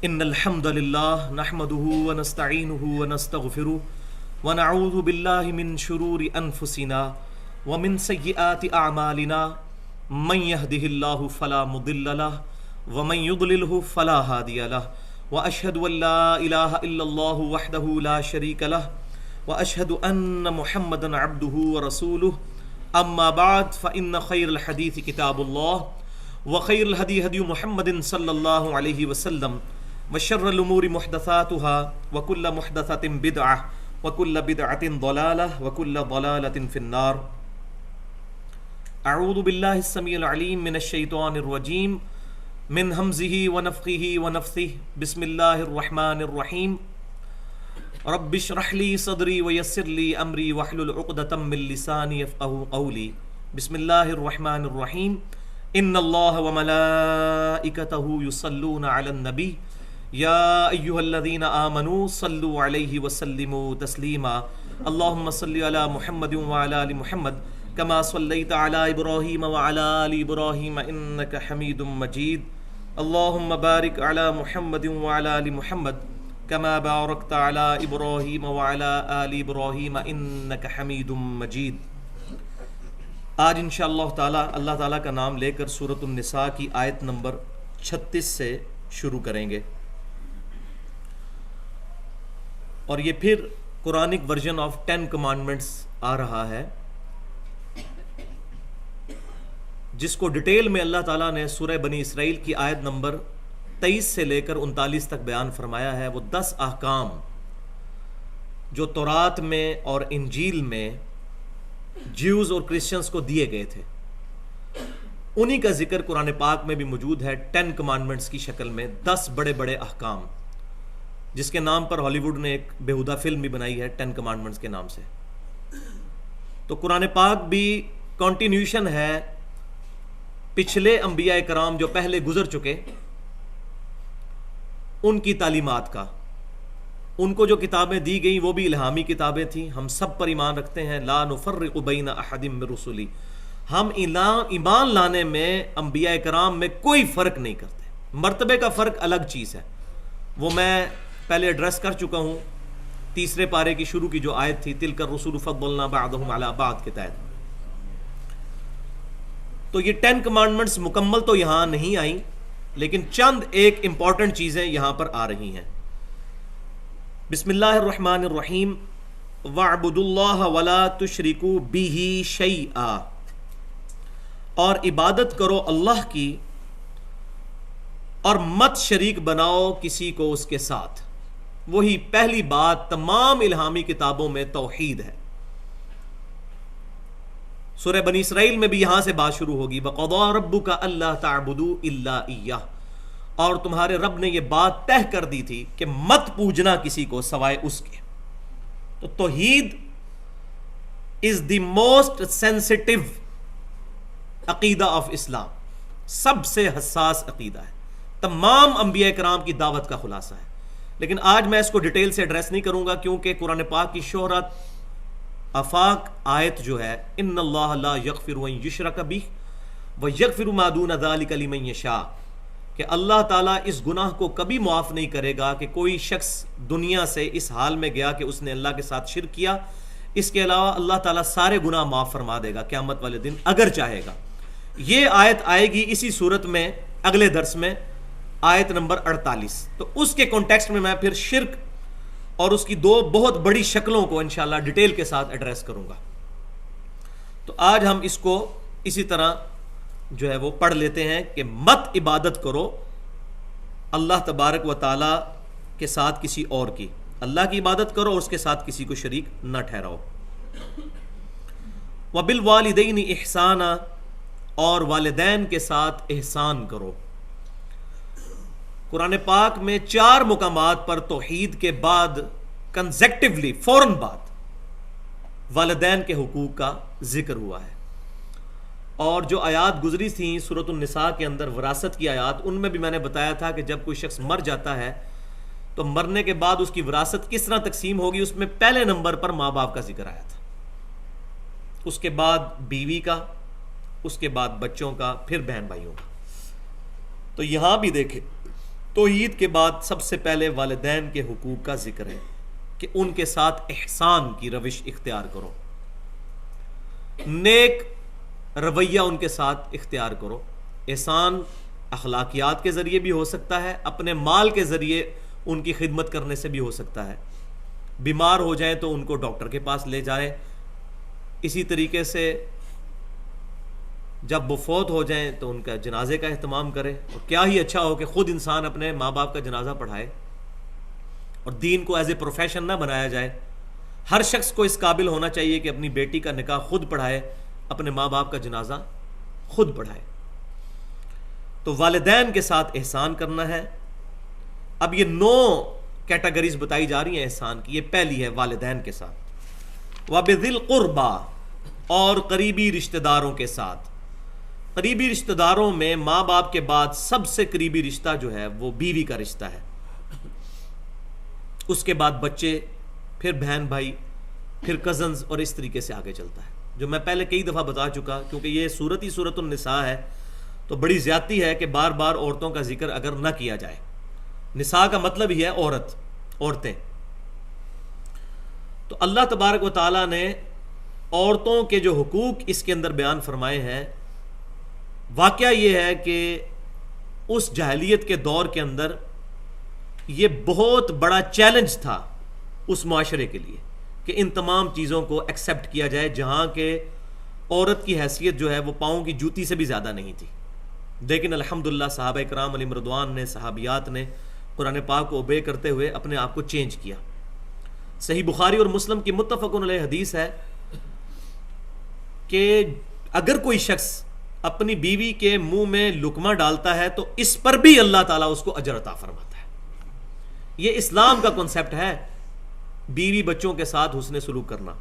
ان الحمد للہ نحمده ونستعینه ونستغفره ونعوذ باللہ من شرور انفسنا ومن سیئات اعمالنا من يهده اللہ فلا مضل له ومن يضلله فلا هادی له واشهد ان لا الہ الا اللہ وحدہ لا شریک له واشهد ان محمدا عبدہ ورسولہ اما بعد فان خیر الحدیث کتاب اللہ وخیر الہدی ہدی محمد صلی اللہ علیہ وسلم وشر الامور محدثاتها وكل محدثة بدعة وكل بدعة ضلالة وكل ضلالة في النار. اعوذ باللہ السمیع العلیم من الشیطان الرجیم من ہمزه ونفخه ونفثه بسم اللہ الرحمن الرحیم رب اشرح لي صدری ويسر لي امری واحلل عقدة من لسانی يفقهوا قولی. بسم اللہ الرحمن الرحیم ان اللہ وملائکته یصلون علی النبی یا ایہا الذین آمنوا صلوا علیہ وسلموا تسلیما. اللہم صلی علی محمد وعلی آل محمد کما صلیت علی ابراہیم وعلی آل ابراہیم انک حمید مجید. اللہم بارک علی محمد وعلی آل محمد کما بارکت علی ابراہیم وعلی آل ابراہیم انک حمید مجید. آج انشاءاللہ تعالی اللہ تعالیٰ کا نام لے کر سورۃ النساء کی آیت نمبر 36 سے شروع کریں گے، اور یہ پھر قرآنک ورژن آف 10 کمانڈمنٹس آ رہا ہے، جس کو ڈیٹیل میں اللہ تعالیٰ نے سورہ بنی اسرائیل کی آیت نمبر 23 سے لے کر 39 تک بیان فرمایا ہے. وہ 10 احکام جو تورات میں اور انجیل میں جیوز اور کرسچنز کو دیے گئے تھے، انہی کا ذکر قرآن پاک میں بھی موجود ہے 10 کمانڈمنٹس کی شکل میں. 10 بڑے بڑے احکام جس کے نام پر ہالی ووڈ نے ایک بیہودہ فلم بھی بنائی ہے 10 کمانڈمنٹس کے نام سے. تو قرآن پاک بھی کنٹینیوشن ہے پچھلے انبیاء کرام جو پہلے گزر چکے ان کی تعلیمات کا. ان کو جو کتابیں دی گئیں وہ بھی الہامی کتابیں تھیں. ہم سب پر ایمان رکھتے ہیں، لا نفرق بین احد من رسلی. ہم ایمان لانے میں انبیاء کرام میں کوئی فرق نہیں کرتے. مرتبے کا فرق الگ چیز ہے، وہ میں پہلے ایڈریس کر چکا ہوں 3 پارے کی شروع کی جو آیت تھی تلک الرسل فضلنا بعضهم علی بعض کے تحت. تو یہ 10 کمانڈمنٹس مکمل تو یہاں نہیں آئیں، لیکن چند ایک امپورٹنٹ چیزیں یہاں پر آ رہی ہیں. بسم اللہ الرحمن الرحیم وَاعْبُدُوا اللَّهَ وَلَا تُشْرِكُوا بِهِ شَيْئًا. اور عبادت کرو اللہ کی اور مت شریک بناؤ کسی کو اس کے ساتھ. وہی پہلی بات تمام الہامی کتابوں میں توحید ہے. سورہ بنی اسرائیل میں بھی یہاں سے بات شروع ہوگی وَقَضَىٰ رَبُّكَ أَلَّا تَعْبُدُوا إِلَّا إِيَّهُ. اور تمہارے رب نے یہ بات طے کر دی تھی کہ مت پوجنا کسی کو سوائے اس کے. تو توحید از دی موسٹ سینسٹیو عقیدہ آف اسلام، سب سے حساس عقیدہ ہے، تمام انبیاء کرام کی دعوت کا خلاصہ ہے. لیکن آج میں اس کو ڈیٹیل سے ایڈریس نہیں کروں گا، کیونکہ قرآن پاک کی شہرت آفاق آیت جو ہے ان اللہ لا یغفر ان یشرک بہ ویغفر ما دون ذلک لمن یشاء، کہ اللہ تعالیٰ اس گناہ کو کبھی معاف نہیں کرے گا کہ کوئی شخص دنیا سے اس حال میں گیا کہ اس نے اللہ کے ساتھ شرک کیا. اس کے علاوہ اللہ تعالیٰ سارے گناہ معاف فرما دے گا قیامت والے دن اگر چاہے گا. یہ آیت آئے گی اسی صورت میں اگلے درس میں آیت نمبر 48. تو اس کے کانٹیکسٹ میں میں پھر شرک اور اس کی 2 بہت بڑی شکلوں کو انشاءاللہ ڈیٹیل کے ساتھ ایڈریس کروں گا. تو آج ہم اس کو اسی طرح جو ہے وہ پڑھ لیتے ہیں کہ مت عبادت کرو اللہ تبارک و تعالی کے ساتھ کسی اور کی. اللہ کی عبادت کرو اور اس کے ساتھ کسی کو شریک نہ ٹھہراؤ. وبالوالدین احسانا، اور والدین کے ساتھ احسان کرو. قرآن پاک میں 4 مقامات پر توحید کے بعد کنزیکٹیولی فوراً بعد والدین کے حقوق کا ذکر ہوا ہے. اور جو آیات گزری تھیں سورۃ النساء کے اندر وراثت کی آیات، ان میں بھی میں نے بتایا تھا کہ جب کوئی شخص مر جاتا ہے تو مرنے کے بعد اس کی وراثت کس طرح تقسیم ہوگی. اس میں پہلے نمبر پر ماں باپ کا ذکر آیا تھا، اس کے بعد بیوی کا، اس کے بعد بچوں کا، پھر بہن بھائیوں کا. تو یہاں بھی دیکھیں توحید کے بعد سب سے پہلے والدین کے حقوق کا ذکر ہے کہ ان کے ساتھ احسان کی روش اختیار کرو، نیک رویہ ان کے ساتھ اختیار کرو۔ احسان اخلاقیات کے ذریعے بھی ہو سکتا ہے، اپنے مال کے ذریعے ان کی خدمت کرنے سے بھی ہو سکتا ہے، بیمار ہو جائیں تو ان کو ڈاکٹر کے پاس لے جائیں، اسی طریقے سے جب وہ فوت ہو جائیں تو ان کا جنازے کا اہتمام کرے، اور کیا ہی اچھا ہو کہ خود انسان اپنے ماں باپ کا جنازہ پڑھائے، اور دین کو ایز اے پروفیشن نہ بنایا جائے۔ ہر شخص کو اس قابل ہونا چاہیے کہ اپنی بیٹی کا نکاح خود پڑھائے، اپنے ماں باپ کا جنازہ خود پڑھائے۔ تو والدین کے ساتھ احسان کرنا ہے۔ اب یہ 9 کیٹیگریز بتائی جا رہی ہیں احسان کی۔ یہ پہلی ہے والدین کے ساتھ، وَبِذِي الْقُرْبَى، اور قریبی رشتہ داروں کے ساتھ۔ قریبی رشتہ داروں میں ماں باپ کے بعد سب سے قریبی رشتہ جو ہے وہ بیوی کا رشتہ ہے، اس کے بعد بچے، پھر بہن بھائی، پھر کزنز، اور اس طریقے سے آگے چلتا ہے، جو میں پہلے کئی دفعہ بتا چکا۔ کیونکہ یہ صورت ہی صورت النساء ہے تو بڑی زیادتی ہے کہ بار بار عورتوں کا ذکر اگر نہ کیا جائے۔ نساء کا مطلب ہی ہے عورت، عورتیں۔ تو اللہ تبارک و تعالیٰ نے عورتوں کے جو حقوق اس کے اندر بیان فرمائے ہیں، واقعہ یہ ہے کہ اس جاہلیت کے دور کے اندر یہ بہت بڑا چیلنج تھا اس معاشرے کے لیے کہ ان تمام چیزوں کو ایکسیپٹ کیا جائے، جہاں کہ عورت کی حیثیت جو ہے وہ پاؤں کی جوتی سے بھی زیادہ نہیں تھی۔ لیکن الحمدللہ صحابہ کرام علیہم رضوان نے، صحابیات نے قرآن پاک کو اوبے کرتے ہوئے اپنے آپ کو چینج کیا۔ صحیح بخاری اور مسلم کی متفق علیہ حدیث ہے کہ اگر کوئی شخص اپنی بیوی کے منہ میں لقمہ ڈالتا ہے تو اس پر بھی اللہ تعالیٰ اس کو اجر عطا فرماتا ہے۔ یہ اسلام کا کنسپٹ ہے، بیوی بچوں کے ساتھ حسن سلوک کرنا۔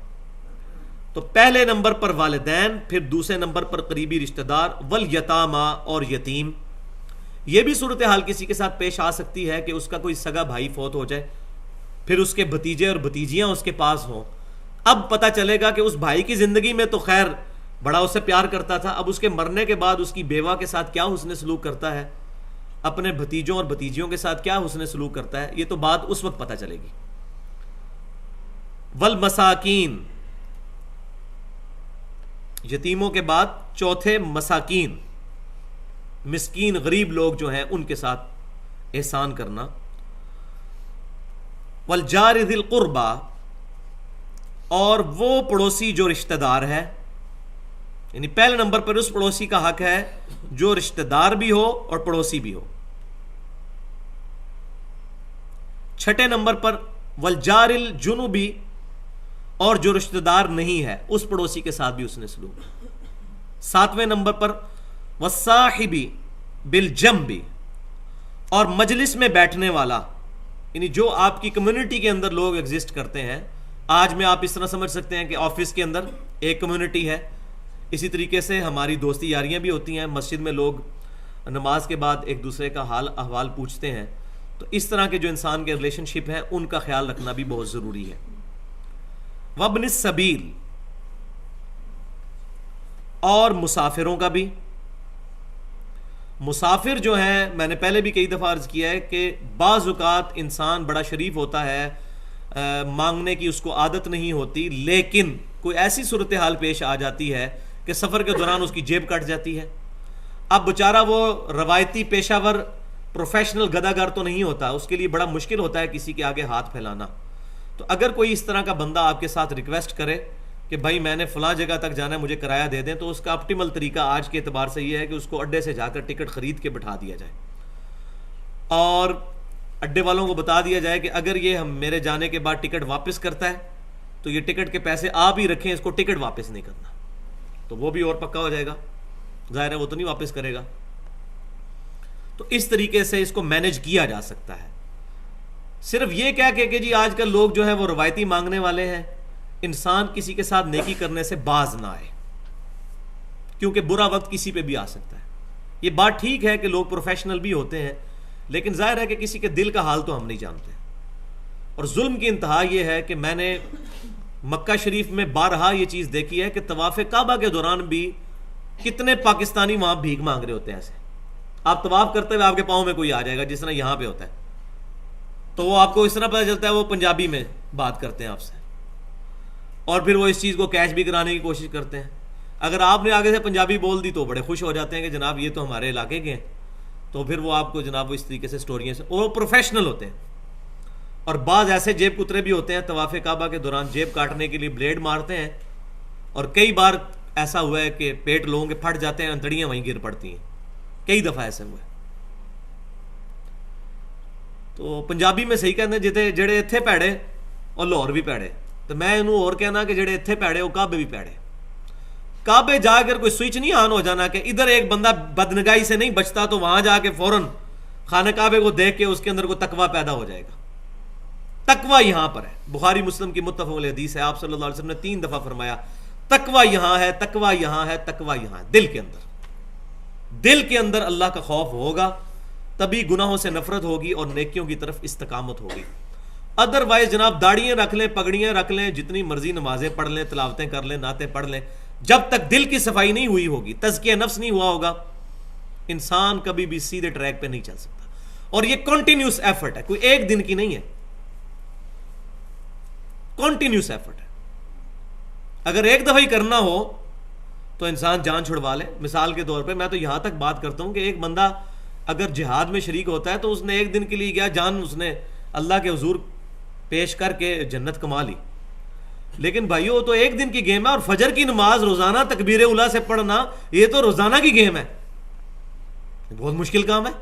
تو پہلے نمبر پر والدین، پھر دوسرے نمبر پر قریبی رشتہ دار، والیتاما، اور یتیم۔ یہ بھی صورتحال کسی کے ساتھ پیش آ سکتی ہے کہ اس کا کوئی سگا بھائی فوت ہو جائے، پھر اس کے بھتیجے اور بھتیجیاں اس کے پاس ہوں۔ اب پتہ چلے گا کہ اس بھائی کی زندگی میں تو خیر بڑا اسے پیار کرتا تھا، اب اس کے مرنے کے بعد اس کی بیوہ کے ساتھ کیا حسن سلوک کرتا ہے، اپنے بھتیجوں اور بھتیجیوں کے ساتھ کیا حسن سلوک کرتا ہے، یہ تو بات اس وقت پتہ چلے گی۔ والمساکین، یتیموں کے بعد چوتھے مساکین، مسکین غریب لوگ جو ہیں ان کے ساتھ احسان کرنا۔ والجار ذی القربى، اور وہ پڑوسی جو رشتہ دار ہے، یعنی پہلے نمبر پر اس پڑوسی کا حق ہے جو رشتہ دار بھی ہو اور پڑوسی بھی ہو۔ چھٹے نمبر پر والجار الجنوبی، اور جو رشتہ دار نہیں ہے اس پڑوسی کے ساتھ بھی اس نے سلوک۔ ساتویں نمبر پر والصاحبی بالجنبی، اور مجلس میں بیٹھنے والا، یعنی جو آپ کی کمیونٹی کے اندر لوگ ایگزسٹ کرتے ہیں۔ آج میں آپ اس طرح سمجھ سکتے ہیں کہ آفس کے اندر ایک کمیونٹی ہے، اسی طریقے سے ہماری دوستی یاریاں بھی ہوتی ہیں، مسجد میں لوگ نماز کے بعد ایک دوسرے کا حال احوال پوچھتے ہیں۔ تو اس طرح کے جو انسان کے ریلیشن شپ ہیں ان کا خیال رکھنا بھی بہت ضروری ہے۔ وابن السبیل، اور مسافروں کا بھی۔ مسافر جو ہیں، میں نے پہلے بھی کئی دفعہ عرض کیا ہے کہ بعض اوقات انسان بڑا شریف ہوتا ہے، مانگنے کی اس کو عادت نہیں ہوتی، لیکن کوئی ایسی صورتحال پیش آ جاتی ہے کہ سفر کے دوران اس کی جیب کٹ جاتی ہے۔ اب بیچارہ وہ روایتی پیشہ ور پروفیشنل گداگر تو نہیں ہوتا، اس کے لیے بڑا مشکل ہوتا ہے کسی کے آگے ہاتھ پھیلانا۔ تو اگر کوئی اس طرح کا بندہ آپ کے ساتھ ریکویسٹ کرے کہ بھائی میں نے فلاں جگہ تک جانا ہے، مجھے کرایہ دے دیں، تو اس کا آپٹیمل طریقہ آج کے اعتبار سے یہ ہے کہ اس کو اڈے سے جا کر ٹکٹ خرید کے بٹھا دیا جائے، اور اڈے والوں کو بتا دیا جائے کہ اگر یہ ہم میرے جانے کے بعد ٹکٹ واپس کرتا ہے تو یہ ٹکٹ کے پیسے آپ ہی رکھیں، اس کو ٹکٹ واپس نہیں کرنا۔ تو وہ بھی اور پکا ہو جائے گا، ظاہر ہے وہ تو نہیں واپس کرے گا۔ تو اس طریقے سے اس کو مینج کیا جا سکتا ہے۔ صرف یہ کہہ کے کہ جی آج کل لوگ جو ہے وہ روایتی مانگنے والے ہیں، انسان کسی کے ساتھ نیکی کرنے سے باز نہ آئے، کیونکہ برا وقت کسی پہ بھی آ سکتا ہے۔ یہ بات ٹھیک ہے کہ لوگ پروفیشنل بھی ہوتے ہیں، لیکن ظاہر ہے کہ کسی کے دل کا حال تو ہم نہیں جانتے۔ اور ظلم کی انتہا یہ ہے کہ میں نے مکہ شریف میں بارہا یہ چیز دیکھی ہے کہ طواف کعبہ کے دوران بھی کتنے پاکستانی وہاں بھیک مانگ رہے ہوتے ہیں ایسے، آپ طواف کرتے ہوئے آپ کے پاؤں میں کوئی آ جائے گا جس طرح یہاں پہ ہوتا ہے، تو وہ آپ کو اس طرح پتہ چلتا ہے وہ پنجابی میں بات کرتے ہیں آپ سے، اور پھر وہ اس چیز کو کیچ بھی کرانے کی کوشش کرتے ہیں. اگر آپ نے آگے سے پنجابی بول دی تو بڑے خوش ہو جاتے ہیں کہ جناب یہ تو ہمارے علاقے کے ہیں، تو پھر وہ آپ کو جناب اس طریقے سے سٹوریاں سے، اور پروفیشنل ہوتے ہیں. اور بعض ایسے جیب کترے بھی ہوتے ہیں طواف کعبہ کے دوران جیب کاٹنے کے لیے بلیڈ مارتے ہیں، اور کئی بار ایسا ہوا ہے کہ پیٹ لوگوں کے پھٹ جاتے ہیں، انتڑیاں وہیں گر پڑتی ہیں، کئی دفعہ ایسے ہوا ہے. تو پنجابی میں صحیح کہتے ہیں جتے جڑے اتھے پیڑے اور لاہور بھی پیڑے، تو میں انہوں اور کہنا کہ جڑے اتھے پیڑے وہ کعبے بھی پیڑے. کعبے جا کر کوئی سوئچ نہیں آن ہو جانا کہ ادھر ایک بندہ بدنگاہی سے نہیں بچتا تو وہاں جا کے فوراً خانہ کعبے کو دیکھ کے اس کے اندر کوئی تقویٰ پیدا ہو جائے گا. تقویٰ یہاں پر ہے. بخاری مسلم کی متفق علیہ حدیث ہے، آپ صلی اللہ علیہ وسلم نے 3 دفعہ فرمایا تقویٰ یہاں ہے، تقویٰ یہاں ہے، تقویٰ یہاں ہے. دل کے اندر، دل کے اندر اللہ کا خوف ہوگا تبھی گناہوں سے نفرت ہوگی اور نیکیوں کی طرف استقامت ہوگی. ادروائز جناب داڑیاں رکھ لیں، پگڑیاں رکھ لیں، جتنی مرضی نمازیں پڑھ لیں، تلاوتیں کر لیں، نعتیں پڑھ لیں، جب تک دل کی صفائی نہیں ہوئی ہوگی، تزکیہ نفس نہیں ہوا ہوگا، انسان کبھی بھی سیدھے ٹریک پہ نہیں چل سکتا. اور یہ کنٹینیوس ایفرٹ ہے، کوئی ایک دن کی نہیں ہے، کنٹینیوس ایفرٹ ہے. اگر ایک دفعہ ہی کرنا ہو تو انسان جان چھڑوا لے. مثال کے طور پہ میں تو یہاں تک بات کرتا ہوں کہ ایک بندہ اگر جہاد میں شریک ہوتا ہے تو اس نے ایک دن کے لیے کیا جان اس نے اللہ کے حضور پیش کر کے جنت کما لی. لیکن بھائیو تو ایک دن کی گیم ہے، اور فجر کی نماز روزانہ تکبیر اولیٰ سے پڑھنا یہ تو روزانہ کی گیم ہے، بہت مشکل کام ہے.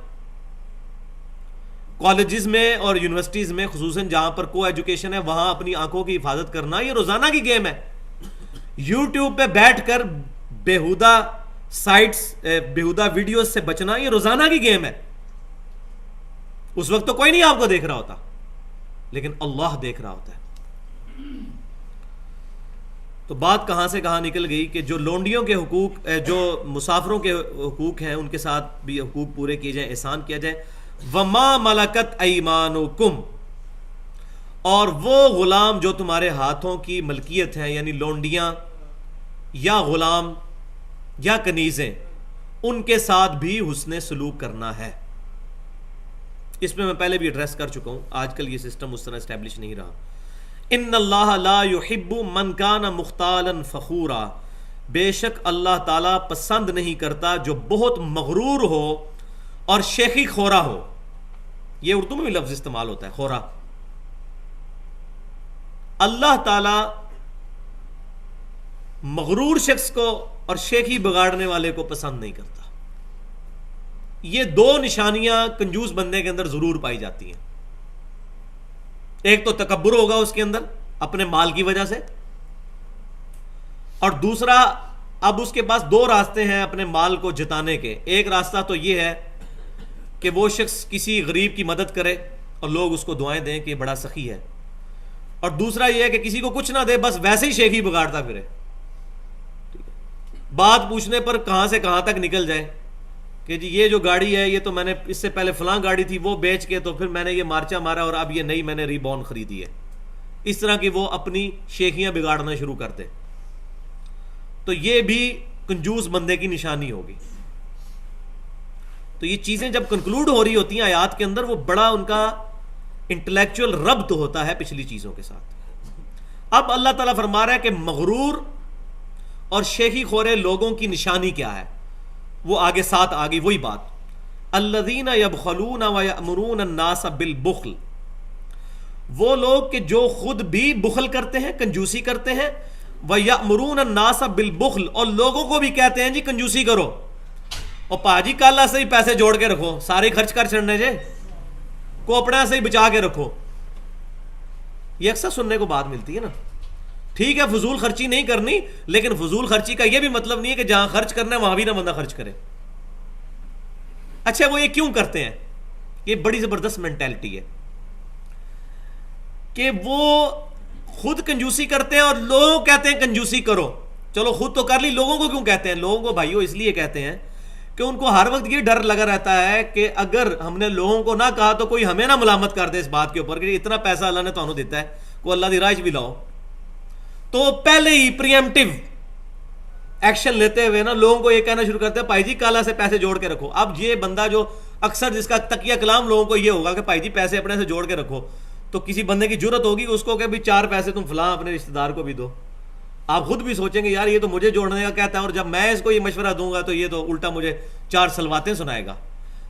کالجز میں اور یونیورسٹیز میں خصوصاً جہاں پر کو ایجوکیشن ہے وہاں اپنی آنکھوں کی حفاظت کرنا یہ روزانہ کی گیم ہے. یوٹیوب پہ بیٹھ کر بیہودہ سائٹس بیہودہ ویڈیوز سے بچنا یہ روزانہ کی گیم ہے. اس وقت تو کوئی نہیں آپ کو دیکھ رہا ہوتا لیکن اللہ دیکھ رہا ہوتا ہے. تو بات کہاں سے کہاں نکل گئی کہ جو لونڈیوں کے حقوق، جو مسافروں کے حقوق ہیں ان کے ساتھ بھی حقوق پورے کیے جائیں، احسان کیا جائے. وما ملکت ایمانکم، اور وہ غلام جو تمہارے ہاتھوں کی ملکیت ہیں، یعنی لونڈیاں یا غلام یا کنیزیں، ان کے ساتھ بھی حسن سلوک کرنا ہے. اس میں پہلے بھی ایڈریس کر چکا ہوں، آج کل یہ سسٹم اس طرح اسٹیبلش نہیں رہا. ان اللہ لا يحب من کان مختالا فخورا، بے شک اللہ تعالیٰ پسند نہیں کرتا جو بہت مغرور ہو اور شیخی خورا ہو. یہ اردو میں بھی لفظ استعمال ہوتا ہے خورا. اللہ تعالیٰ مغرور شخص کو اور شیخی بگاڑنے والے کو پسند نہیں کرتا. یہ 2 نشانیاں کنجوس بندے کے اندر ضرور پائی جاتی ہیں. ایک تو تکبر ہوگا اس کے اندر اپنے مال کی وجہ سے، اور دوسرا اب اس کے پاس 2 راستے ہیں اپنے مال کو جتانے کے. ایک راستہ تو یہ ہے کہ وہ شخص کسی غریب کی مدد کرے اور لوگ اس کو دعائیں دیں کہ یہ بڑا سخی ہے، اور دوسرا یہ ہے کہ کسی کو کچھ نہ دے، بس ویسے ہی شیخی بگاڑتا پھرے. بات پوچھنے پر کہاں سے کہاں تک نکل جائے کہ جی یہ جو گاڑی ہے یہ تو میں نے اس سے پہلے فلاں گاڑی تھی وہ بیچ کے تو پھر میں نے یہ مارچا مارا اور اب یہ نئی میں نے ریبون خریدی ہے. اس طرح کی وہ اپنی شیخیاں بگاڑنا شروع کرتے. تو یہ بھی کنجوس بندے کی نشانی ہوگی. تو یہ چیزیں جب کنکلوڈ ہو رہی ہوتی ہیں آیات کے اندر، وہ بڑا ان کا انٹلیکچوئل ربط ہوتا ہے پچھلی چیزوں کے ساتھ. اب اللہ تعالیٰ فرما رہا ہے کہ مغرور اور شیخی خورے لوگوں کی نشانی کیا ہے، وہ آگے ساتھ آگئی وہی بات. الذین یبخلون ویأمرون الناس بالبخل، وہ لوگ کہ جو خود بھی بخل کرتے ہیں، کنجوسی کرتے ہیں، ویأمرون الناس بالبخل، اور لوگوں کو بھی کہتے ہیں جی کنجوسی کرو. اور پاجی کالا سے ہی پیسے جوڑ کے رکھو، سارے خرچ کر چڑھنے جے، کوپڑا سے ہی بچا کے رکھو. یہ اکثر سننے کو بات ملتی ہے نا. ٹھیک ہے فضول خرچی نہیں کرنی، لیکن فضول خرچی کا یہ بھی مطلب نہیں ہے کہ جہاں خرچ کرنا ہے وہاں بھی نہ بندہ خرچ کرے. اچھا وہ یہ کیوں کرتے ہیں؟ یہ بڑی زبردست مینٹیلٹی ہے کہ وہ خود کنجوسی کرتے ہیں اور لوگ کہتے ہیں کنجوسی کرو. چلو خود تو کر لی، لوگوں کو کیوں کہتے ہیں؟ لوگوں کو بھائیو اس لیے کہتے ہیں کہ ان کو ہر وقت یہ ڈر لگا رہتا ہے کہ اگر ہم نے لوگوں کو نہ کہا تو کوئی ہمیں نہ ملامت کر دے اس بات کے اوپر کہ اتنا پیسہ اللہ نے تانوں دیتا ہے، کوئی اللہ دی راہ بھی لاؤ. تو پہلے ہی پریمپٹیو ایکشن لیتے ہوئے نا لوگوں کو یہ کہنا شروع کرتے ہیں بھائی جی کالا سے پیسے جوڑ کے رکھو. اب یہ بندہ جو اکثر جس کا تقیہ کلام لوگوں کو یہ ہوگا کہ بھائی جی پیسے اپنے سے جوڑ کے رکھو, تو کسی بندے کی جرت ہوگی اس کو کہ بھی 4 پیسے تم فلاں اپنے رشتہ دار کو بھی دو. آپ خود بھی سوچیں گے یار یہ تو مجھے جوڑنے کا کہتا ہے, اور جب میں اس کو یہ مشورہ دوں گا تو یہ تو الٹا مجھے 4 سلواتیں سنائے گا.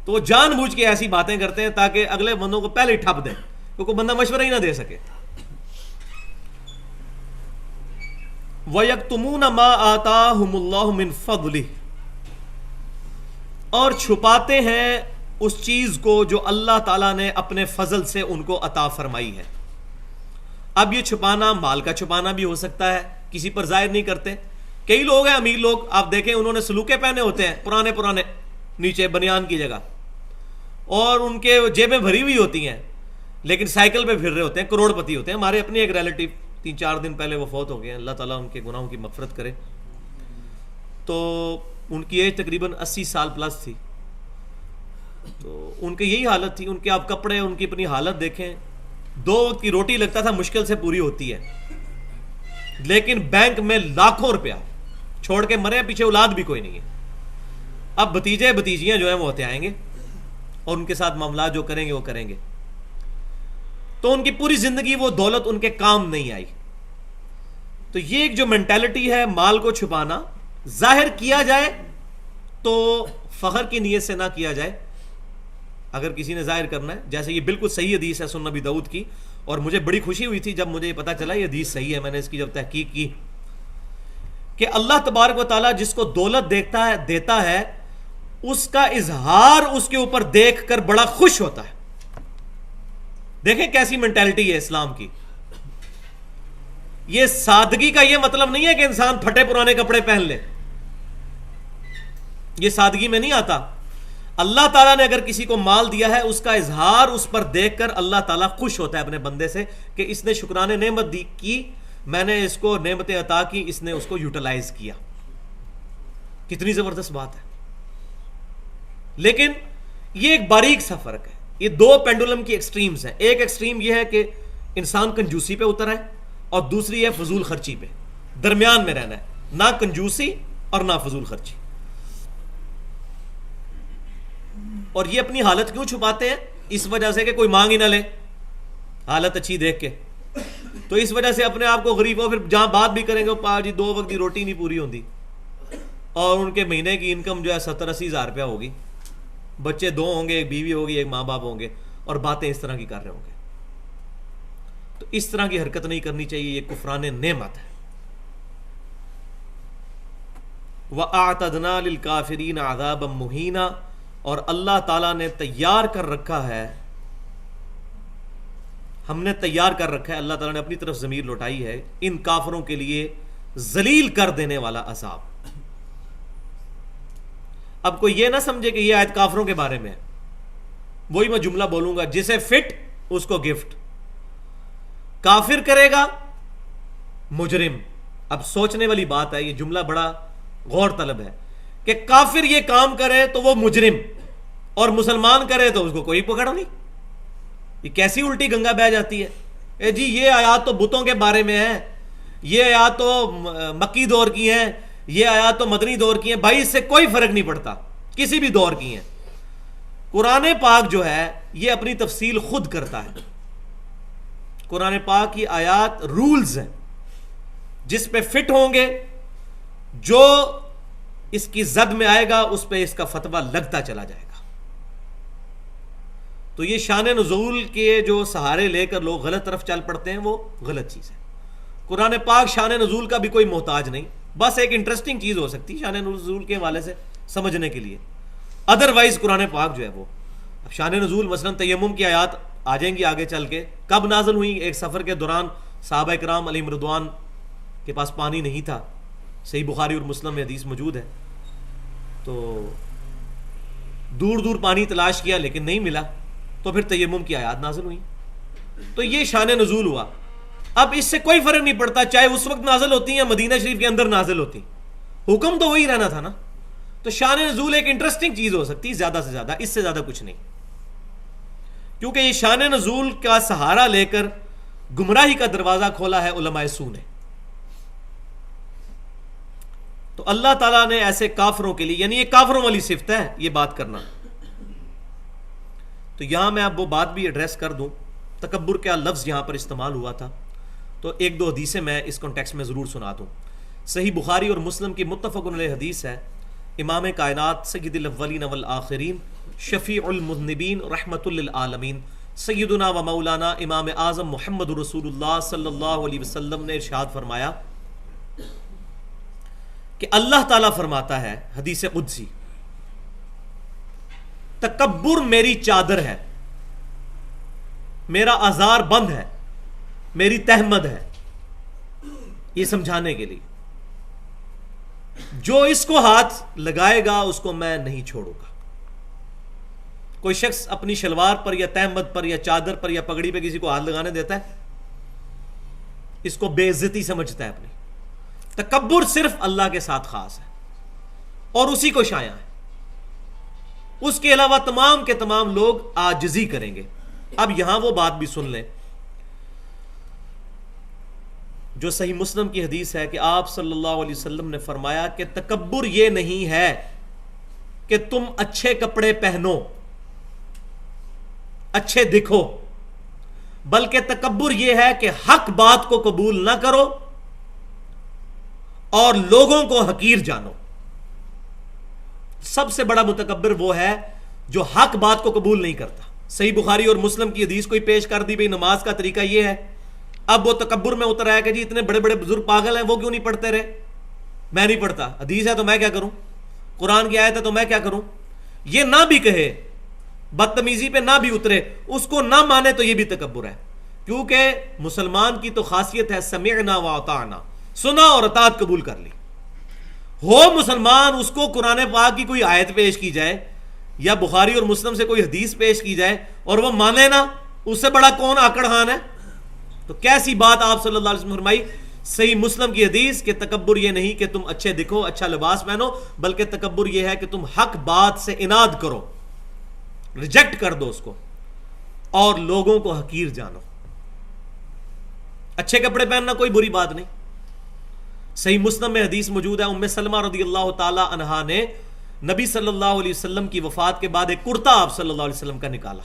تو وہ جان بوجھ کے ایسی باتیں کرتے ہیں تاکہ اگلے بندوں کو پہلے ہی ٹھپ دیں, کیونکہ بندہ مشورہ ہی نہ دے سکے. وَيَكْتُمُونَ مَا آتَاهُمُ اللَّهُ مِنْ فَضْلِهِ, اور چھپاتے ہیں اس چیز کو جو اللہ تعالیٰ نے اپنے فضل سے ان کو عطا فرمائی ہے. اب یہ چھپانا مال کا چھپانا بھی ہو سکتا ہے, کسی پر ظاہر نہیں کرتے. کئی لوگ ہیں امیر لوگ, آپ دیکھیں انہوں نے سلوکے پہنے ہوتے ہیں پرانے نیچے بنیان کی جگہ, اور ان کے جیبیں بھری ہوئی ہوتی ہیں, لیکن سائیکل پہ پھر رہے ہوتے ہیں, کروڑ پتی ہوتے ہیں. ہمارے اپنے ایک ریلیٹیو 3-4 دن پہلے وہ فوت ہو گئے ہیں, اللہ تعالیٰ ان کے گناہوں کی مغفرت کرے. تو ان کی ایج تقریباً 80 سال پلس تھی. تو ان کی یہی حالت تھی, ان کے آپ کپڑے, ان کی اپنی حالت دیکھیں. 2 وقت کی روٹی لگتا تھا مشکل سے پوری ہوتی ہے, لیکن بینک میں لاکھوں روپیہ چھوڑ کے مرے, پیچھے اولاد بھی کوئی نہیں ہے. اب بھتیجے بھتیجیاں جو ہیں وہ ہوتے آئیں گے اور ان کے ساتھ معاملات جو کریں گے وہ کریں گے. تو ان کی پوری زندگی وہ دولت ان کے کام نہیں آئی. تو یہ ایک جو مینٹالٹی ہے مال کو چھپانا, ظاہر کیا جائے تو فخر کی نیت سے نہ کیا جائے. اگر کسی نے ظاہر کرنا ہے, جیسے یہ بالکل صحیح حدیث ہے سنن نبی داؤد کی, اور مجھے بڑی خوشی ہوئی تھی جب مجھے یہ پتا چلا یہ حدیث صحیح ہے. میں نے اس کی جب تحقیق کی کہ اللہ تبارک و تعالیٰ جس کو دولت دیتا ہے اس کا اظہار اس کے اوپر دیکھ کر بڑا خوش ہوتا ہے. دیکھیں کیسی مینٹالٹی ہے اسلام کی. یہ سادگی کا یہ مطلب نہیں ہے کہ انسان پھٹے پرانے کپڑے پہن لے, یہ سادگی میں نہیں آتا. اللہ تعالیٰ نے اگر کسی کو مال دیا ہے اس کا اظہار اس پر دیکھ کر اللہ تعالیٰ خوش ہوتا ہے اپنے بندے سے کہ اس نے شکرانے نعمت دی کی, میں نے اس کو نعمتیں عطا کی, اس نے اس کو یوٹیلائز کیا. کتنی زبردست بات ہے. لیکن یہ ایک باریک سا فرق ہے. یہ 2 پینڈولم کی ایکسٹریمز ہیں. ایک ایکسٹریم یہ ہے کہ انسان کنجوسی پہ اتر ہے, اور دوسری ہے فضول خرچی پہ. درمیان میں رہنا ہے, نہ کنجوسی اور نہ فضول خرچی. اور یہ اپنی حالت کیوں چھپاتے ہیں؟ اس وجہ سے کہ کوئی مانگ ہی نہ لے حالت اچھی دیکھ کے. تو اس وجہ سے اپنے آپ کو غریب ہو, پھر جہاں بات بھی کریں گے جی 2 وقت کی روٹی نہیں پوری ہوتی, اور ان کے مہینے کی انکم جو ہے 70-80 ہزار روپیہ ہوگی, بچے 2 ہوں گے, ایک بیوی ہوگی, ایک ماں باپ ہوں گے, اور باتیں اس طرح کی کر رہے ہوں گے. تو اس طرح کی حرکت نہیں کرنی چاہیے, یہ کفران نعمت ہے. وَأَعْتَدْنَا لِلْكَافِرِينَ عَذَابًا مُهِينًا, اور اللہ تعالیٰ نے تیار کر رکھا ہے, ہم نے تیار کر رکھا ہے, اللہ تعالیٰ نے اپنی طرف ضمیر لوٹائی ہے, ان کافروں کے لیے ذلیل کر دینے والا عذاب. اب کوئی یہ نہ سمجھے کہ یہ آیت کافروں کے بارے میں ہے. وہی میں جملہ بولوں گا, جسے فٹ اس کو گفٹ. کافر کرے گا مجرم. اب سوچنے والی بات ہے, یہ جملہ بڑا غور طلب ہے کہ کافر یہ کام کرے تو وہ مجرم, اور مسلمان کرے تو اس کو کوئی پکڑ نہیں. یہ کیسی الٹی گنگا بہ جاتی ہے. اے جی یہ آیات تو بتوں کے بارے میں ہے, یہ آیات تو مکی دور کی ہیں, یہ آیات تو مدنی دور کی ہیں. بھائی اس سے کوئی فرق نہیں پڑتا, کسی بھی دور کی ہیں. قرآن پاک جو ہے یہ اپنی تفصیل خود کرتا ہے. قرآن پاک کی آیات رولز ہیں, جس پہ فٹ ہوں گے, جو اس کی زد میں آئے گا اس پہ اس کا فتویٰ لگتا چلا جائے گا. تو یہ شان نزول کے جو سہارے لے کر لوگ غلط طرف چل پڑتے ہیں وہ غلط چیز ہے. قرآن پاک شان نزول کا بھی کوئی محتاج نہیں, بس ایک انٹرسٹنگ چیز ہو سکتی ہے شان نزول کے حوالے سے سمجھنے کے لیے. ادروائز قرآن پاک جو ہے وہ, اب شان نزول مثلا تیمم کی آیات آ جائیں گی آگے چل کے, کب نازل ہوئی؟ ایک سفر کے دوران صحابہ کرام علیہم رضوان کے پاس پانی نہیں تھا, صحیح بخاری اور مسلم میں حدیث موجود ہے. تو دور دور پانی تلاش کیا لیکن نہیں ملا, تو پھر تیمم کی آیات نازل ہوئی. تو یہ شان نزول ہوا. اب اس سے کوئی فرق نہیں پڑتا چاہے اس وقت نازل ہوتی ہیں مدینہ شریف کے اندر نازل ہوتی, حکم تو وہی رہنا تھا نا. تو شان نزول ایک انٹرسٹنگ چیز ہو سکتی, زیادہ سے زیادہ, اس سے زیادہ کچھ نہیں. کیونکہ یہ شان نزول کا سہارا لے کر گمراہی کا دروازہ کھولا ہے علماء سو نے. تو تو اللہ تعالیٰ نے ایسے کافروں کے لیے، یعنی یہ کافروں والی صفت ہے یہ بات کرنا. تو یہاں میں اب وہ بات بھی ایڈریس کر دوں، تکبر کیا لفظ یہاں پر استعمال ہوا تھا، تو ایک دو حدیثیں میں اس کانٹیکسٹ میں ضرور سنا دوں. صحیح بخاری اور مسلم کی متفق علیہ حدیث ہے، امام کائنات سید الاولین والآخرین شفیع المذنبین رحمت للعالمین سیدنا و مولانا امام اعظم محمد رسول اللہ صلی اللہ علیہ وسلم نے ارشاد فرمایا کہ اللہ تعالیٰ فرماتا ہے حدیث قدسی، تکبر میری چادر ہے، میرا آزار بند ہے، میری تہمد ہے. یہ سمجھانے کے لیے جو اس کو ہاتھ لگائے گا اس کو میں نہیں چھوڑوں گا. کوئی شخص اپنی شلوار پر یا تہمد پر یا چادر پر یا پگڑی پہ کسی کو ہاتھ لگانے دیتا ہے، اس کو بے عزتی سمجھتا ہے اپنی. تکبر صرف اللہ کے ساتھ خاص ہے اور اسی کو شایع ہے، اس کے علاوہ تمام کے تمام لوگ عاجزی کریں گے. اب یہاں وہ بات بھی سن لیں جو صحیح مسلم کی حدیث ہے کہ آپ صلی اللہ علیہ وسلم نے فرمایا کہ تکبر یہ نہیں ہے کہ تم اچھے کپڑے پہنو، اچھے دکھو، بلکہ تکبر یہ ہے کہ حق بات کو قبول نہ کرو اور لوگوں کو حقیر جانو. سب سے بڑا متکبر وہ ہے جو حق بات کو قبول نہیں کرتا. صحیح بخاری اور مسلم کی حدیث کوئی پیش کر دی، بھئی نماز کا طریقہ یہ ہے. اب وہ تکبر میں اتر آیا کہ جی اتنے بڑے بڑے بزرگ پاگل ہیں، وہ کیوں نہیں پڑھتے رہے، میں نہیں پڑھتا، حدیث ہے تو میں کیا کروں، قرآن کی آیت ہے تو میں کیا کروں. یہ نہ بھی کہے، بدتمیزی پہ نہ بھی اترے، اس کو نہ مانے تو یہ بھی تکبر ہے. کیونکہ مسلمان کی تو خاصیت ہے سمعنا واطعنا، سنا اور اطاعت قبول کر لی. ہو مسلمان، اس کو قرآن پاک کی کوئی آیت پیش کی جائے یا بخاری اور مسلم سے کوئی حدیث پیش کی جائے اور وہ مانے نا، اس سے بڑا کون آکڑ خان ہے. تو کیسی بات آپ صلی اللہ علیہ وسلم فرمائی صحیح مسلم کی حدیث کہ تکبر یہ نہیں کہ تم اچھے دکھو، اچھا لباس پہنو، بلکہ تکبر یہ ہے کہ تم حق بات سے اناد کرو، ریجیکٹ کر دو اس کو اور لوگوں کو حقیر جانو. اچھے کپڑے پہننا کوئی بری بات نہیں. صحیح مسلم میں حدیث موجود ہے، ام سلمہ رضی اللہ تعالی عنہا نے نبی صلی اللہ علیہ وسلم کی وفات کے بعد ایک کرتا آپ صلی اللہ علیہ وسلم کا نکالا،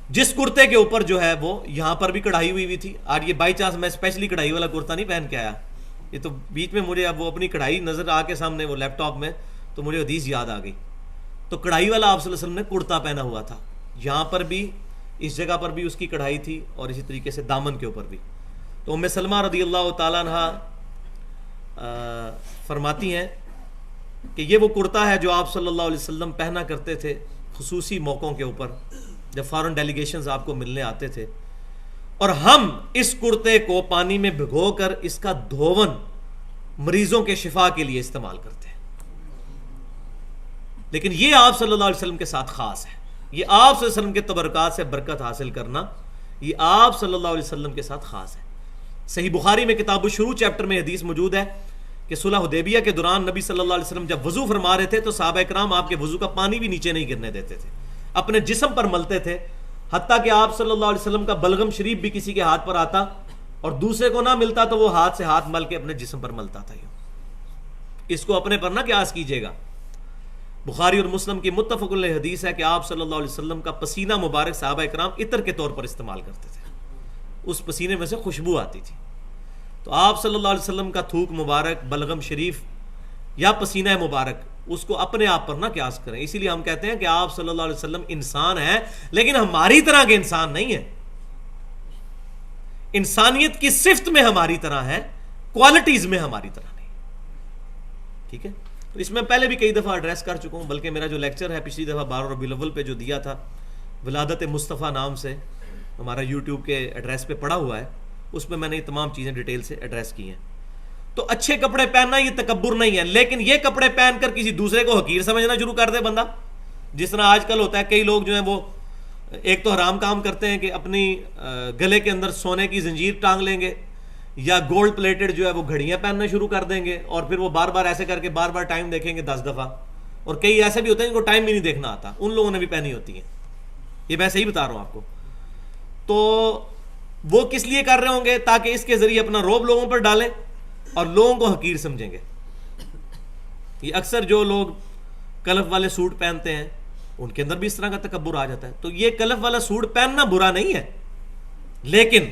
جس کرتے کے اوپر جو ہے وہ یہاں پر بھی کڑھائی ہوئی تھی. آج یہ بائی چانس میں اسپیشلی کڑھائی والا کرتا نہیں پہن کے آیا، یہ تو بیچ میں مجھے اب وہ اپنی کڑھائی نظر آ کے سامنے وہ لیپ ٹاپ میں تو مجھے حدیث یاد آ گئی. تو کڑھائی والا آپ صلی اللہ علیہ وسلم نے کرتا پہنا ہوا تھا، یہاں پر بھی اس جگہ پر بھی اس کی کڑھائی تھی اور اسی طریقے سے دامن کے اوپر بھی. تو ام سلمہ رضی اللہ تعالیٰ عنہ فرماتی ہیں کہ یہ وہ کرتا ہے جو آپ صلی اللہ علیہ وسلم پہنا کرتے تھے خصوصی موقعوں کے اوپر، جب فارن ڈیلیگیشنز آپ کو ملنے آتے تھے، اور ہم اس کرتے کو پانی میں بھگو کر اس کا دھون مریضوں کے شفا کے لیے استعمال کرتے ہیں. لیکن یہ آپ صلی اللہ علیہ وسلم کے ساتھ خاص ہے، یہ آپ صلی اللہ علیہ وسلم کے تبرکات سے برکت حاصل کرنا یہ آپ صلی اللہ علیہ وسلم کے ساتھ خاص ہے. صحیح بخاری میں کتاب الشروع چیپٹر میں حدیث موجود ہے کہ صلح حدیبیہ کے دوران نبی صلی اللہ علیہ وسلم جب وضو فرما رہے تھے تو صحابہ کرام آپ کے وضو کا پانی بھی نیچے نہیں گرنے دیتے تھے، اپنے جسم پر ملتے تھے، حتیٰ کہ آپ صلی اللہ علیہ وسلم کا بلغم شریف بھی کسی کے ہاتھ پر آتا اور دوسرے کو نہ ملتا تو وہ ہاتھ سے ہاتھ مل کے اپنے جسم پر ملتا تھا. اس کو اپنے پر نہ قیاس کیجیے گا. بخاری اور مسلم کی متفق علیہ حدیث ہے کہ آپ صلی اللہ علیہ وسلم کا پسینہ مبارک صحابہ کرام عطر کے طور پر استعمال کرتے تھے، اس پسینے میں سے خوشبو آتی تھی. تو آپ صلی اللہ علیہ وسلم کا تھوک مبارک، بلغم شریف یا پسینہ مبارک، اس کو اپنے آپ پر نہ قیاس کریں. اسی لیے ہم کہتے ہیں کہ آپ صلی اللہ علیہ وسلم انسان ہیں لیکن ہماری طرح کے انسان نہیں ہیں. انسانیت کی صفت میں ہماری طرح ہے، کوالٹیز میں ہماری طرح نہیں. ٹھیک ہے، تو اس میں پہلے بھی کئی دفعہ ایڈریس کر چکا ہوں، بلکہ میرا جو لیکچر ہے پچھلی دفعہ 12 ربیع الاول پہ جو دیا تھا ولادت مصطفیٰ نام سے، ہمارا یوٹیوب کے ایڈریس پہ پڑا ہوا ہے، اس میں نے یہ تمام چیزیں ڈیٹیل سے ایڈریس کی ہیں. تو اچھے کپڑے پہننا یہ تکبر نہیں ہے، لیکن یہ کپڑے پہن کر کسی دوسرے کو حقیر سمجھنا شروع کر دے بندہ، جس طرح آج کل ہوتا ہے. کئی لوگ جو ہیں وہ ایک تو حرام کام کرتے ہیں کہ اپنی گلے کے اندر سونے کی زنجیر ٹانگ لیں گے یا گولڈ پلیٹڈ جو ہے وہ گھڑیاں پہننا شروع کر دیں گے، اور پھر وہ بار بار ایسے کر کے بار بار ٹائم دیکھیں گے 10 دفعہ. اور کئی ایسے بھی ہوتے ہیں جن کو ٹائم بھی نہیں دیکھنا آتا، ان لوگوں نے بھی پہنی ہوتی ہیں. یہ میں صحیح بتا رہا ہوں آپ کو. تو وہ کس لیے کر رہے ہوں گے؟ تاکہ اس کے ذریعے اپنا روب لوگوں پر ڈالیں اور لوگوں کو حقیر سمجھیں گے. یہ اکثر جو لوگ کلف والے سوٹ پہنتے ہیں ان کے اندر بھی اس طرح کا تکبر آ جاتا ہے. تو یہ کلف والا سوٹ پہننا برا نہیں ہے، لیکن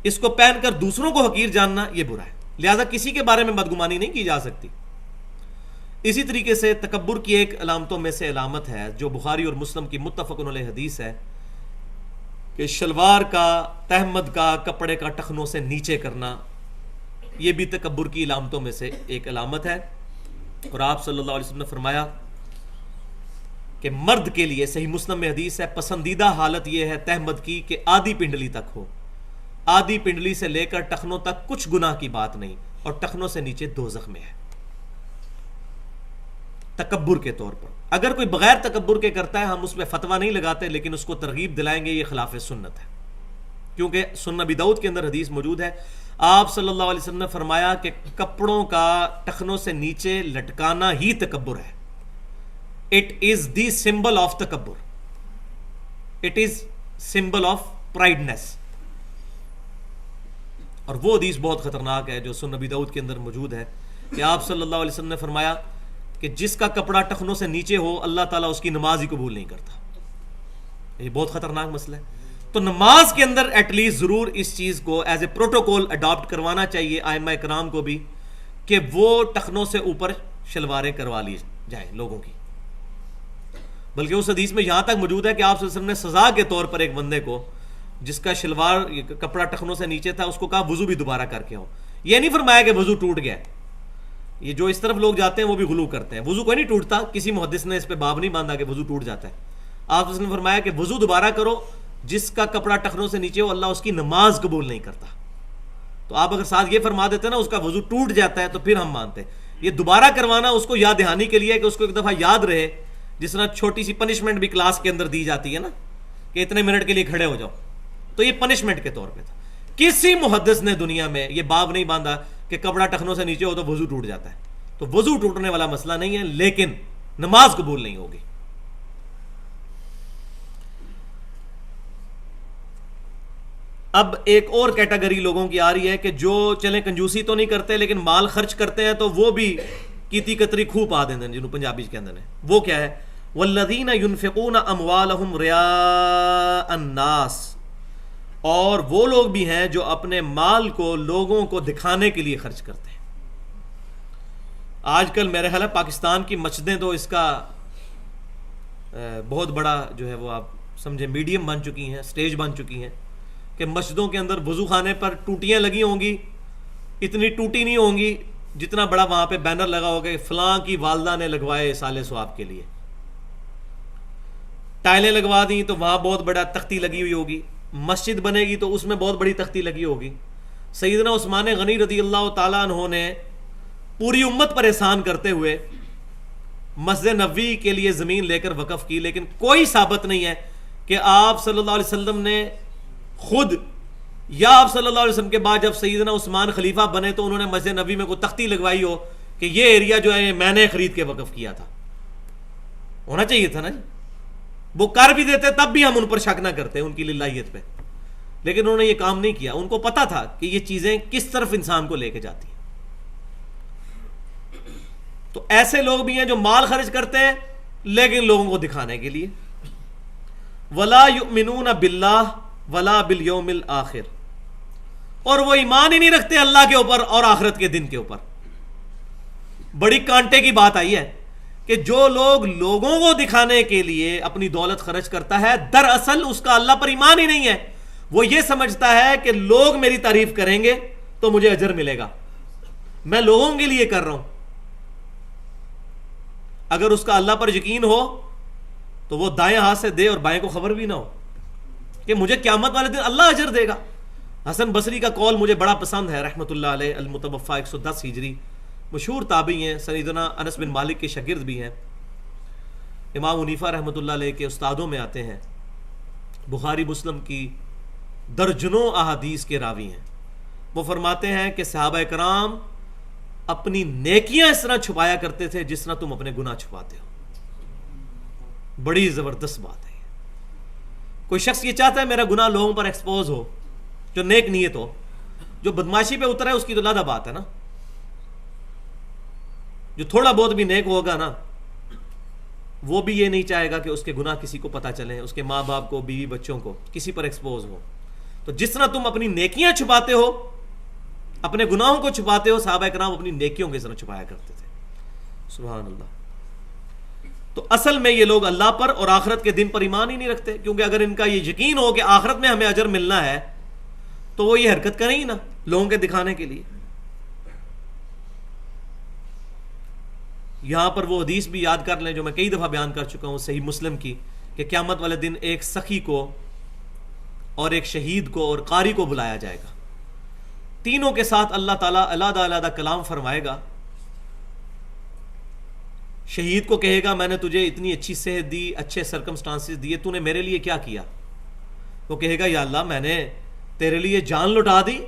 اس کو پہن کر دوسروں کو حقیر جاننا یہ برا ہے. لہذا کسی کے بارے میں بدگمانی نہیں کی جا سکتی. اسی طریقے سے تکبر کی ایک علامتوں میں سے علامت ہے جو بخاری اور مسلم کی متفق علیہ حدیث ہے کہ شلوار کا، تہمد کا، کپڑے کا ٹخنوں سے نیچے کرنا، یہ بھی تکبر کی علامتوں میں سے ایک علامت ہے. اور آپ صلی اللہ علیہ وسلم نے فرمایا کہ مرد کے لیے، صحیح مسلم میں حدیث ہے، پسندیدہ حالت یہ ہے تہمد کی کہ آدھی پنڈلی تک ہو. آدھی پنڈلی سے لے کر ٹخنوں تک کچھ گناہ کی بات نہیں، اور ٹخنوں سے نیچے دوزخ میں ہے. تکبر کے طور پر اگر کوئی بغیر تکبر کے کرتا ہے ہم اس پہ فتویٰ نہیں لگاتے، لیکن اس کو ترغیب دلائیں گے یہ خلاف سنت ہے. کیونکہ سنن ابی داؤد کے اندر حدیث موجود ہے، آپ صلی اللہ علیہ وسلم نے فرمایا کہ کپڑوں کا ٹخنوں سے نیچے لٹکانا ہی تکبر ہے. It is the symbol of تکبر، اٹ از سمبل آف پرائڈنس. اور وہ حدیث بہت خطرناک ہے جو سنن ابی داؤد کے اندر موجود ہے کہ آپ صلی اللہ علیہ وسلم نے فرمایا کہ جس کا کپڑا ٹخنوں سے نیچے ہو اللہ تعالیٰ اس کی نماز ہی قبول نہیں کرتا. یہ بہت خطرناک مسئلہ ہے. تو نماز کے اندر ایٹ لیسٹ ضرور اس چیز کو ایز اے پروٹوکول اڈاپٹ کروانا چاہیے ائمہ کرام کو بھی کہ وہ ٹخنوں سے اوپر شلواریں کروا لی جائیں لوگوں کی. بلکہ اس حدیث میں یہاں تک موجود ہے کہ آپ صلی اللہ علیہ وسلم نے سزا کے طور پر ایک بندے کو جس کا شلوار کپڑا ٹخنوں سے نیچے تھا اس کو کہا وضو بھی دوبارہ کر کے آؤ. یہ نہیں فرمایا کہ وضو ٹوٹ گیا. یہ جو اس طرف لوگ جاتے ہیں وہ بھی غلو کرتے ہیں. وضو کوئی نہیں ٹوٹتا، کسی محدث نے اس پہ باب نہیں باندھا کہ وضو ٹوٹ جاتا ہے. آپ نے فرمایا کہ وضو دوبارہ کرو، جس کا کپڑا ٹخنوں سے نیچے ہو اللہ اس کی نماز قبول نہیں کرتا. تو آپ اگر ساتھ یہ فرما دیتے نا اس کا وضو ٹوٹ جاتا ہے تو پھر ہم مانتے ہیں. یہ دوبارہ کروانا اس کو یاد دہانی کے لیے کہ اس کو ایک دفعہ یاد رہے، جس طرح چھوٹی سی پنشمنٹ بھی کلاس کے اندر دی جاتی ہے نا کہ اتنے منٹ کے لیے کھڑے ہو جاؤ، تو یہ پنشمنٹ کے طور پہ تھا. کسی محدث نے دنیا میں یہ باب نہیں باندھا کہ کپڑا ٹخنوں سے نیچے ہو تو وضو ٹوٹ جاتا ہے. تو وضو ٹوٹنے والا مسئلہ نہیں ہے، لیکن نماز قبول نہیں ہوگی. اب ایک اور کیٹیگری لوگوں کی آ رہی ہے کہ جو چلیں کنجوسی تو نہیں کرتے لیکن مال خرچ کرتے ہیں تو وہ بھی کیتی کتری خوب پا دیں جنہوں پنجابی کہتے ہیں. وہ کیا ہے؟ والذین ينفقون اموالهم رئاء الناس، اور وہ لوگ بھی ہیں جو اپنے مال کو لوگوں کو دکھانے کے لیے خرچ کرتے ہیں. آج کل میرے خیال ہے پاکستان کی مسجدیں تو اس کا بہت بڑا جو ہے وہ آپ سمجھیں میڈیم بن چکی ہیں، سٹیج بن چکی ہیں کہ مسجدوں کے اندر وضو خانے پر ٹوٹیاں لگی ہوں گی، اتنی ٹوٹی نہیں ہوں گی جتنا بڑا وہاں پہ بینر لگا ہوگا کہ فلاں کی والدہ نے لگوائے اصالے ثواب کے لیے. ٹائلیں لگوا دیں تو وہاں بہت بڑا تختی لگی ہوئی ہوگی، مسجد بنے گی تو اس میں بہت بڑی تختی لگی ہوگی. سیدنا عثمان غنی رضی اللہ تعالیٰ عنہ نے پوری امت پر احسان کرتے ہوئے مسجد نبوی کے لیے زمین لے کر وقف کی، لیکن کوئی ثابت نہیں ہے کہ آپ صلی اللہ علیہ وسلم نے خود یا آپ صلی اللہ علیہ وسلم کے بعد جب سیدنا عثمان خلیفہ بنے تو انہوں نے مسجد نبوی میں کوئی تختی لگوائی ہو کہ یہ ایریا جو ہے میں نے خرید کے وقف کیا تھا. ہونا چاہیے تھا نا جی. وہ کر بھی دیتے تب بھی ہم ان پر شک نہ کرتے ان کی للہیت پہ، لیکن انہوں نے یہ کام نہیں کیا. ان کو پتا تھا کہ یہ چیزیں کس طرف انسان کو لے کے جاتی ہیں. تو ایسے لوگ بھی ہیں جو مال خرچ کرتے ہیں لیکن لوگوں کو دکھانے کے لیے. ولا یؤمنون باللہ ولا بالیوم الآخر، اور وہ ایمان ہی نہیں رکھتے اللہ کے اوپر اور آخرت کے دن کے اوپر. بڑی کانٹے کی بات آئی ہے کہ جو لوگ لوگوں کو دکھانے کے لیے اپنی دولت خرچ کرتا ہے دراصل اس کا اللہ پر ایمان ہی نہیں ہے. وہ یہ سمجھتا ہے کہ لوگ میری تعریف کریں گے تو مجھے اجر ملے گا، میں لوگوں کے لیے کر رہا ہوں. اگر اس کا اللہ پر یقین ہو تو وہ دائیں ہاتھ سے دے اور بائیں کو خبر بھی نہ ہو کہ مجھے قیامت والے دن اللہ اجر دے گا. حسن بصری کا قول مجھے بڑا پسند ہے رحمۃ اللہ علیہ، المتوفی 110 ہجری، مشہور تابعی ہیں، سیدنا انس بن مالک کے شاگرد بھی ہیں، امام حنیفہ رحمۃ اللہ علیہ کے استادوں میں آتے ہیں، بخاری مسلم کی درجنوں احادیث کے راوی ہیں. وہ فرماتے ہیں کہ صحابہ کرام اپنی نیکیاں اس طرح چھپایا کرتے تھے جس طرح تم اپنے گناہ چھپاتے ہو. بڑی زبردست بات ہے. کوئی شخص یہ چاہتا ہے میرا گناہ لوگوں پر ایکسپوز ہو، جو نیک نیت ہو. جو بدماشی پہ اترا ہے اس کی تو علیحدہ بات ہے نا، جو تھوڑا بہت بھی نیک ہوگا نا وہ بھی یہ نہیں چاہے گا کہ اس کے گناہ کسی کو پتہ چلیں، اس کے ماں باپ کو، بیوی بچوں کو، کسی پر ایکسپوز ہو. تو جس طرح تم اپنی نیکیاں چھپاتے ہو، اپنے گناہوں کو چھپاتے ہو، صحابہ کرام اپنی نیکیوں کے طرح چھپایا کرتے تھے. سبحان اللہ. تو اصل میں یہ لوگ اللہ پر اور آخرت کے دن پر ایمان ہی نہیں رکھتے، کیونکہ اگر ان کا یہ یقین ہو کہ آخرت میں ہمیں اجر ملنا ہے تو وہ یہ حرکت کریں ہی نا لوگوں کے دکھانے کے لیے. یہاں پر وہ حدیث بھی یاد کر لیں جو میں کئی دفعہ بیان کر چکا ہوں صحیح مسلم کی، کہ قیامت والے دن ایک سخی کو اور ایک شہید کو اور قاری کو بلایا جائے گا. تینوں کے ساتھ اللہ تعالیٰ علیحدہ علیحدہ کلام فرمائے گا. شہید کو کہے گا میں نے تجھے اتنی اچھی صحت دی، اچھے سرکمسٹانسز دیے، تو نے میرے لیے کیا کیا؟ وہ کہے گا یا اللہ میں نے تیرے لیے جان لٹا دی.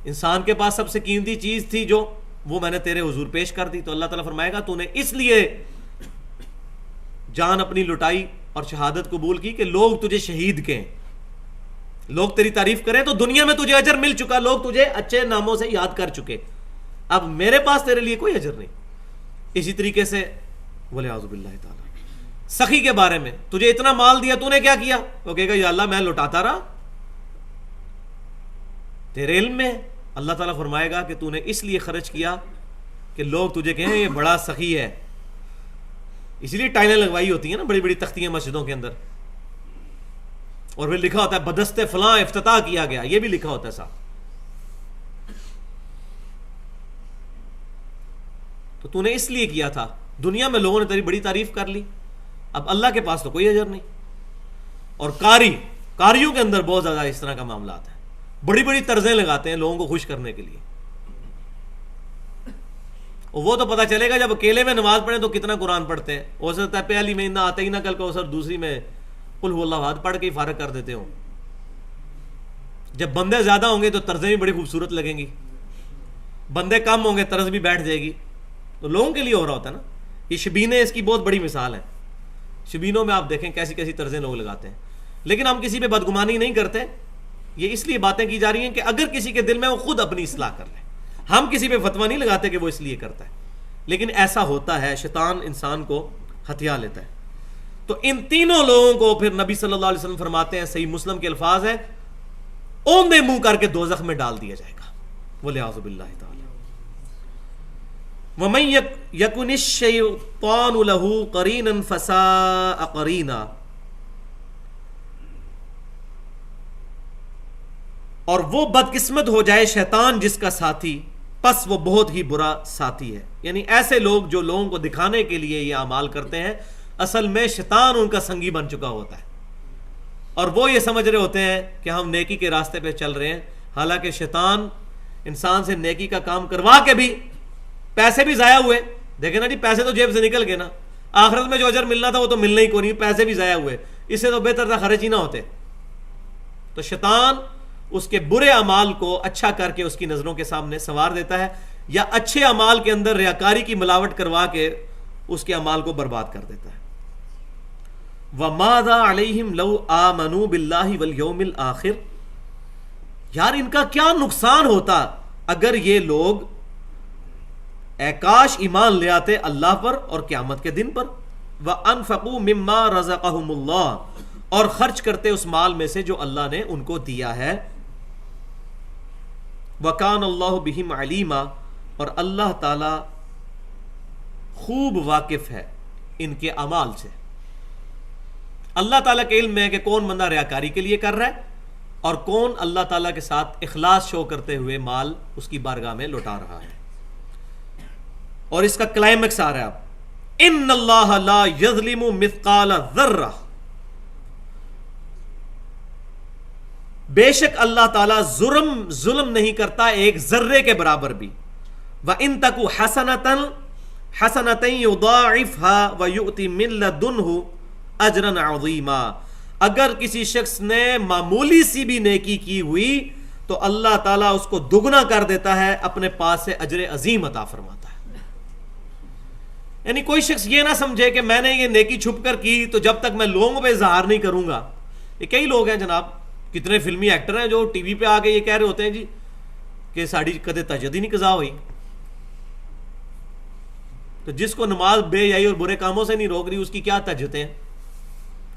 انسان کے پاس سب سے قیمتی چیز تھی جو وہ میں نے تیرے حضور پیش کر دی. تو اللہ تعالیٰ فرمائے گا تو نے اس لیے جان اپنی لٹائی اور شہادت قبول کی کہ لوگ تجھے شہید کہیں، لوگ تیری تعریف کریں، تو دنیا میں تجھے اجر مل چکا، لوگ تجھے اچھے ناموں سے یاد کر چکے، اب میرے پاس تیرے لیے کوئی اجر نہیں. اسی طریقے سے وَلِعَوْذُ بِاللَّهِ تعالیٰ سخی کے بارے میں، تجھے اتنا مال دیا تو نے کیا کیا؟ وہ کہے گا یا اللہ میں لٹاتا رہا، تیرے علم میں. اللہ تعالیٰ فرمائے گا کہ تو نے اس لیے خرچ کیا کہ لوگ تجھے کہیں یہ بڑا سخی ہے. اسی لیے ٹائلیں لگوائی ہوتی ہیں نا بڑی بڑی تختیاں مسجدوں کے اندر، اور پھر لکھا ہوتا ہے بدست فلاں افتتاح کیا گیا، یہ بھی لکھا ہوتا ہے صاحب. تو نے اس لیے کیا تھا، دنیا میں لوگوں نے تیری بڑی تعریف کر لی، اب اللہ کے پاس تو کوئی اجر نہیں. اور قاریوں کے اندر بہت زیادہ اس طرح کا معاملات ہیں، بڑی بڑی طرزیں لگاتے ہیں لوگوں کو خوش کرنے کے لیے. اور وہ تو پتہ چلے گا جب اکیلے میں نماز پڑھیں تو کتنا قرآن پڑھتے ہیں. ہو سکتا ہے پہلی میں نہ آتے ہی نہ کل کو سر دوسری میں قل هو اللہ احد پڑھ کے ہی فارغ کر دیتے ہوں. جب بندے زیادہ ہوں گے تو طرزیں بھی بڑی خوبصورت لگیں گی، بندے کم ہوں گے طرز بھی بیٹھ جائے گی. تو لوگوں کے لیے ہو رہا ہوتا ہے نا. یہ شبینیں اس کی بہت بڑی مثال ہے. شبینوں میں آپ دیکھیں کیسی کیسی طرزیں لوگ لگاتے ہیں، لیکن ہم کسی پہ بدگمانی نہیں کرتے. یہ اس لیے باتیں کی جا رہی ہیں کہ اگر کسی کے دل میں وہ خود اپنی اصلاح کر لے. ہم کسی پہ فتویٰ نہیں لگاتے کہ وہ اس لیے کرتا ہے، لیکن ایسا ہوتا ہے، شیطان انسان کو ہتھیا لیتا ہے. تو ان تینوں لوگوں کو پھر نبی صلی اللہ علیہ وسلم فرماتے ہیں، صحیح مسلم کے الفاظ ہیں، اوندے منہ کر کے دوزخ میں ڈال دیا جائے گا. وَلِعَوْذُ بِاللَّهِ تعالی. وَمَن يَكُنِ الشَّيْطَانُ لَهُ قَرِينًا فَسَاءَ قَرِينًا. اور وہ بدقسمت ہو جائے شیطان جس کا ساتھی، پس وہ بہت ہی برا ساتھی ہے. یعنی ایسے لوگ جو لوگوں کو دکھانے کے لیے یہ اعمال کرتے ہیں، اصل میں شیطان ان کا سنگی بن چکا ہوتا ہے، اور وہ یہ سمجھ رہے ہوتے ہیں کہ ہم نیکی کے راستے پہ چل رہے ہیں. حالانکہ شیطان انسان سے نیکی کا کام کروا کے بھی پیسے بھی ضائع ہوئے. دیکھیں نا جی، پیسے تو جیب سے نکل گئے نا، آخرت میں جو اجر ملنا تھا وہ تو ملنا ہی کو نہیں، پیسے بھی ضائع ہوئے. اس سے تو بہتر تھا خرچ ہی نہ ہوتے. تو شیطان اس کے برے اعمال کو اچھا کر کے اس کی نظروں کے سامنے سنوار دیتا ہے، یا اچھے اعمال کے اندر ریاکاری کی ملاوٹ کروا کے اس کے اعمال کو برباد کر دیتا ہے. وَمَاذَا عَلَيْهِمْ لَوْ آمَنُوا بِاللَّهِ وَالْيَوْمِ الْآخِرِ. یار ان کا کیا نقصان ہوتا اگر یہ لوگ کاش ایمان لے آتے اللہ پر اور قیامت کے دن پر. وَأَنفَقُوا مِمَّا رَزَقَهُمُ اللَّهُ. اور خرچ کرتے اس مال میں سے جو اللہ نے ان کو دیا ہے. وَكَانَ اللَّهُ بِهِمْ عَلِيمًا. اور اللہ تعالی خوب واقف ہے ان کے اعمال سے. اللہ تعالیٰ کے علم میں ہے کہ کون بندہ ریاکاری کے لیے کر رہا ہے اور کون اللہ تعالیٰ کے ساتھ اخلاص شو کرتے ہوئے مال اس کی بارگاہ میں لوٹا رہا ہے. اور اس کا کلائمیکس آ رہا ہے اب، ان اللہ لا یظلم مثقال ذرہ. بے شک اللہ تعالیٰ ظلم نہیں کرتا ایک ذرے کے برابر بھی. وَإِن تَكُ حَسَنَةً يُضَاعِفْهَا وَيُؤْتِ مِن لَّدُنْهُ أَجْرًا عَظِيمًا. اگر کسی شخص نے معمولی سی بھی نیکی کی ہوئی تو اللہ تعالیٰ اس کو دگنا کر دیتا ہے، اپنے پاس سے اجر عظیم عطا فرماتا ہے. یعنی کوئی شخص یہ نہ سمجھے کہ میں نے یہ نیکی چھپ کر کی تو جب تک میں لوگوں پہ اظہار نہیں کروں گا. یہ کئی لوگ ہیں جناب، کتنے فلمی ایکٹر ہیں جو ٹی وی پہ آ کے یہ کہہ رہے ہوتے ہیں جی کہ ساڑی کدے تجدی نہیں قضا ہوئی. تو جس کو نماز بے حیائی اور برے کاموں سے نہیں روک رہی اس کی کیا تہجتیں ہیں؟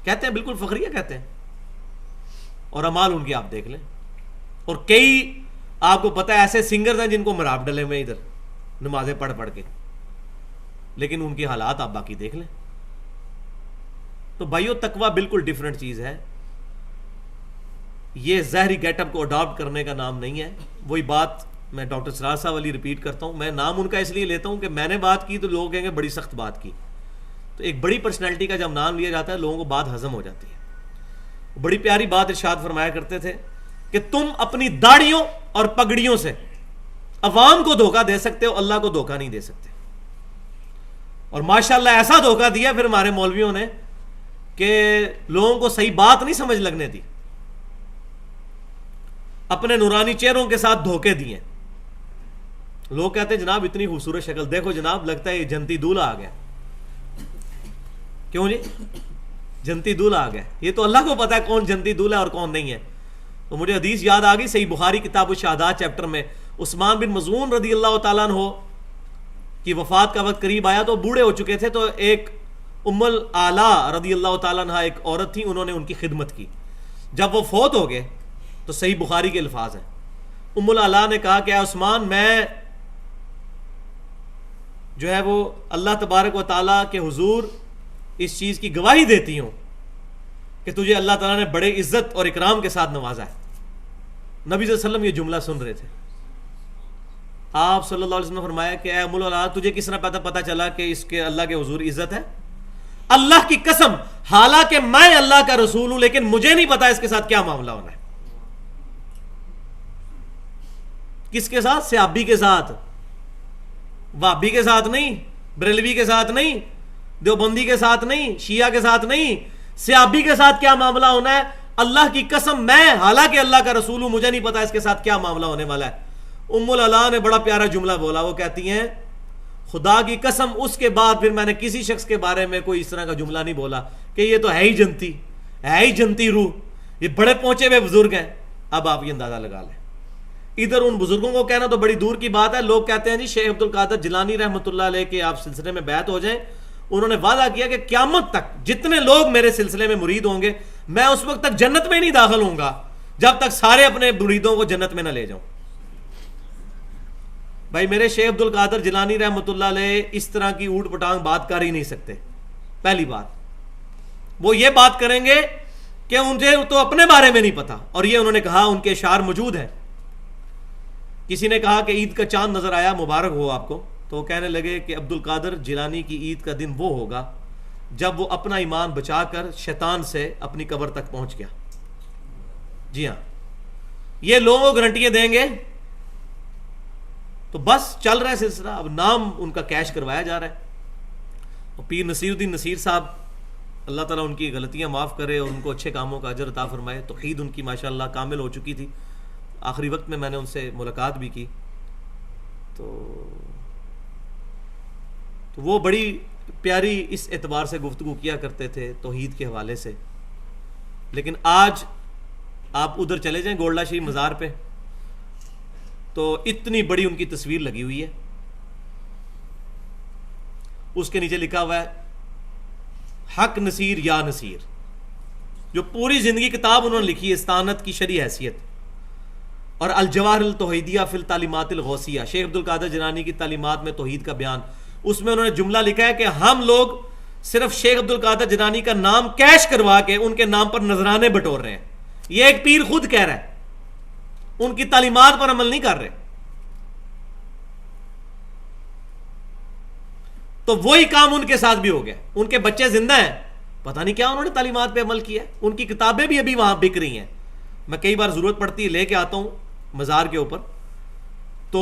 کہتے ہیں بالکل فخریہ کہتے ہیں، اور اعمال ان کے آپ دیکھ لیں. اور کئی آپ کو پتہ ہے ایسے سنگرز ہیں جن کو مراب ڈلے ہوئے ادھر نمازیں پڑھ پڑھ کے، لیکن ان کے حالات آپ باقی دیکھ لیں. تو بھائیو تقویٰ بالکل ڈیفرنٹ چیز ہے. یہ ظاہری گیٹ اپ کو اڈاپٹ کرنے کا نام نہیں ہے. وہی بات میں ڈاکٹر سراج صاحب والی ریپیٹ کرتا ہوں. میں نام ان کا اس لیے لیتا ہوں کہ میں نے بات کی تو لوگ کہیں گے بڑی سخت بات کی. تو ایک بڑی پرسنالٹی کا جب نام لیا جاتا ہے لوگوں کو بات ہضم ہو جاتی ہے. بڑی پیاری بات ارشاد فرمایا کرتے تھے کہ تم اپنی داڑھیوں اور پگڑیوں سے عوام کو دھوکہ دے سکتے ہو، اللہ کو دھوکہ نہیں دے سکتے. اور ماشاءاللہ ایسا دھوکہ دیا پھر ہمارے مولویوں نے کہ لوگوں کو صحیح بات نہیں سمجھ لگنے دی، اپنے نورانی چہروں کے ساتھ دھوکے دیے. لوگ کہتے ہیں جناب اتنی خوبصورت شکل دیکھو جناب، لگتا ہے یہ جنتی دولہا آ گیا. کیوں جی جنتی دولہا آ گیا؟ یہ تو اللہ کو پتا ہے کون جنتی دولہا اور کون نہیں ہے. تو مجھے حدیث یاد آ گئی صحیح بخاری کتاب الشہادات چیپٹر میں، عثمان بن مظعون رضی اللہ تعالیٰ عنہ کی وفات کا وقت قریب آیا تو بوڑھے ہو چکے تھے. تو ایک ام العلا رضی اللہ تعالیٰ عنہ ایک عورت تھی، انہوں نے ان کی خدمت کی. جب وہ فوت ہو گئے تو صحیح بخاری کے الفاظ ہیں، ام العلا نے کہا کہ اے عثمان، میں جو ہے وہ اللہ تبارک و تعالیٰ کے حضور اس چیز کی گواہی دیتی ہوں کہ تجھے اللہ تعالیٰ نے بڑے عزت اور اکرام کے ساتھ نوازا ہے. نبی صلی اللہ علیہ وسلم یہ جملہ سن رہے تھے. آپ صلی اللہ علیہ وسلم نے فرمایا کہ اے ام العلا، تجھے کس طرح پتہ چلا کہ اس کے اللہ کے حضور عزت ہے؟ اللہ کی قسم، حالانکہ میں اللہ کا رسول ہوں لیکن مجھے نہیں پتا اس کے ساتھ کیا معاملہ ہونا ہے. کس کے ساتھ؟ صحابی کے ساتھ، وہابی کے ساتھ نہیں، بریلوی کے ساتھ نہیں، دیوبندی کے ساتھ نہیں، شیعہ کے ساتھ نہیں. صحابی کے ساتھ کیا معاملہ ہونا ہے؟ اللہ کی قسم میں حالانکہ اللہ کا رسول ہوں مجھے نہیں پتا اس کے ساتھ کیا معاملہ ہونے والا ہے. ام العلا نے بڑا پیارا جملہ بولا. وہ کہتی ہیں خدا کی قسم اس کے بعد پھر میں نے کسی شخص کے بارے میں کوئی اس طرح کا جملہ نہیں بولا کہ یہ تو ہے ہی جنتی روح، یہ بڑے پہنچے ہوئے بزرگ ہیں. اب آپ یہ اندازہ لگا لیں. ادھر ان بزرگوں کو کہنا تو بڑی دور کی بات ہے. لوگ کہتے ہیں جی شیخ عبد القادر جیلانی رحمۃ اللہ علیہ کے آپ سلسلے میں بیعت ہو جائیں. انہوں نے وعدہ کیا کہ قیامت تک جتنے لوگ میرے سلسلے میں مرید ہوں گے میں اس وقت تک جنت میں نہیں داخل ہوں گا جب تک سارے اپنے مریدوں کو جنت میں نہ لے جاؤں. بھائی میرے شیخ عبد القادر جیلانی رحمۃ اللہ علیہ اس طرح کی اوٹ پٹانگ بات کر ہی نہیں سکتے. پہلی بات وہ یہ بات کریں گے کہ مجھے تو اپنے بارے میں نہیں پتا. اور یہ انہوں نے کہا، ان کے اشعار موجود ہیں. کسی نے کہا کہ عید کا چاند نظر آیا، مبارک ہو آپ کو. تو وہ کہنے لگے کہ عبد القادر جیلانی کی عید کا دن وہ ہوگا جب وہ اپنا ایمان بچا کر شیطان سے اپنی قبر تک پہنچ گیا. جی ہاں، یہ لوگوں کو گارنٹیاں دیں گے. تو بس چل رہا ہے سلسلہ. اب نام ان کا کیش کروایا جا رہا ہے. اور پیر نصیر الدین نصیر صاحب، اللہ تعالیٰ ان کی غلطیاں معاف کرے اور ان کو اچھے کاموں کا اجر عطا فرمائے. توحید ان کی ماشاءاللہ کامل ہو چکی تھی. آخری وقت میں نے ان سے ملاقات بھی کی تو وہ بڑی پیاری اس اعتبار سے گفتگو کیا کرتے تھے توحید کے حوالے سے. لیکن آج آپ ادھر چلے جائیں گولڈا شریف مزار پہ تو اتنی بڑی ان کی تصویر لگی ہوئی ہے. اس کے نیچے لکھا ہوا ہے حق نصیر یا نصیر، جو پوری زندگی کتاب انہوں نے لکھی ہے استعانت کی شرعی حیثیت. اور الجواہر التوحیدیہ فی التعلیمات الغوثیہ، شیخ عبد القادر جیلانی کی تعلیمات میں توحید کا بیان. اس میں انہوں نے جملہ لکھا ہے کہ ہم لوگ صرف شیخ عبد القادر جیلانی کا نام کیش کروا کے ان کے نام پر نذرانے بٹور رہے ہیں. یہ ایک پیر خود کہہ رہا ہے، ان کی تعلیمات پر عمل نہیں کر رہے. تو وہی کام ان کے ساتھ بھی ہو گیا. ان کے بچے زندہ ہیں، پتہ نہیں کیا انہوں نے تعلیمات پہ عمل کیا. ان کی کتابیں بھی ابھی وہاں بک رہی ہیں. میں کئی بار ضرورت پڑتی ہے لے کے آتا ہوں مزار کے اوپر. تو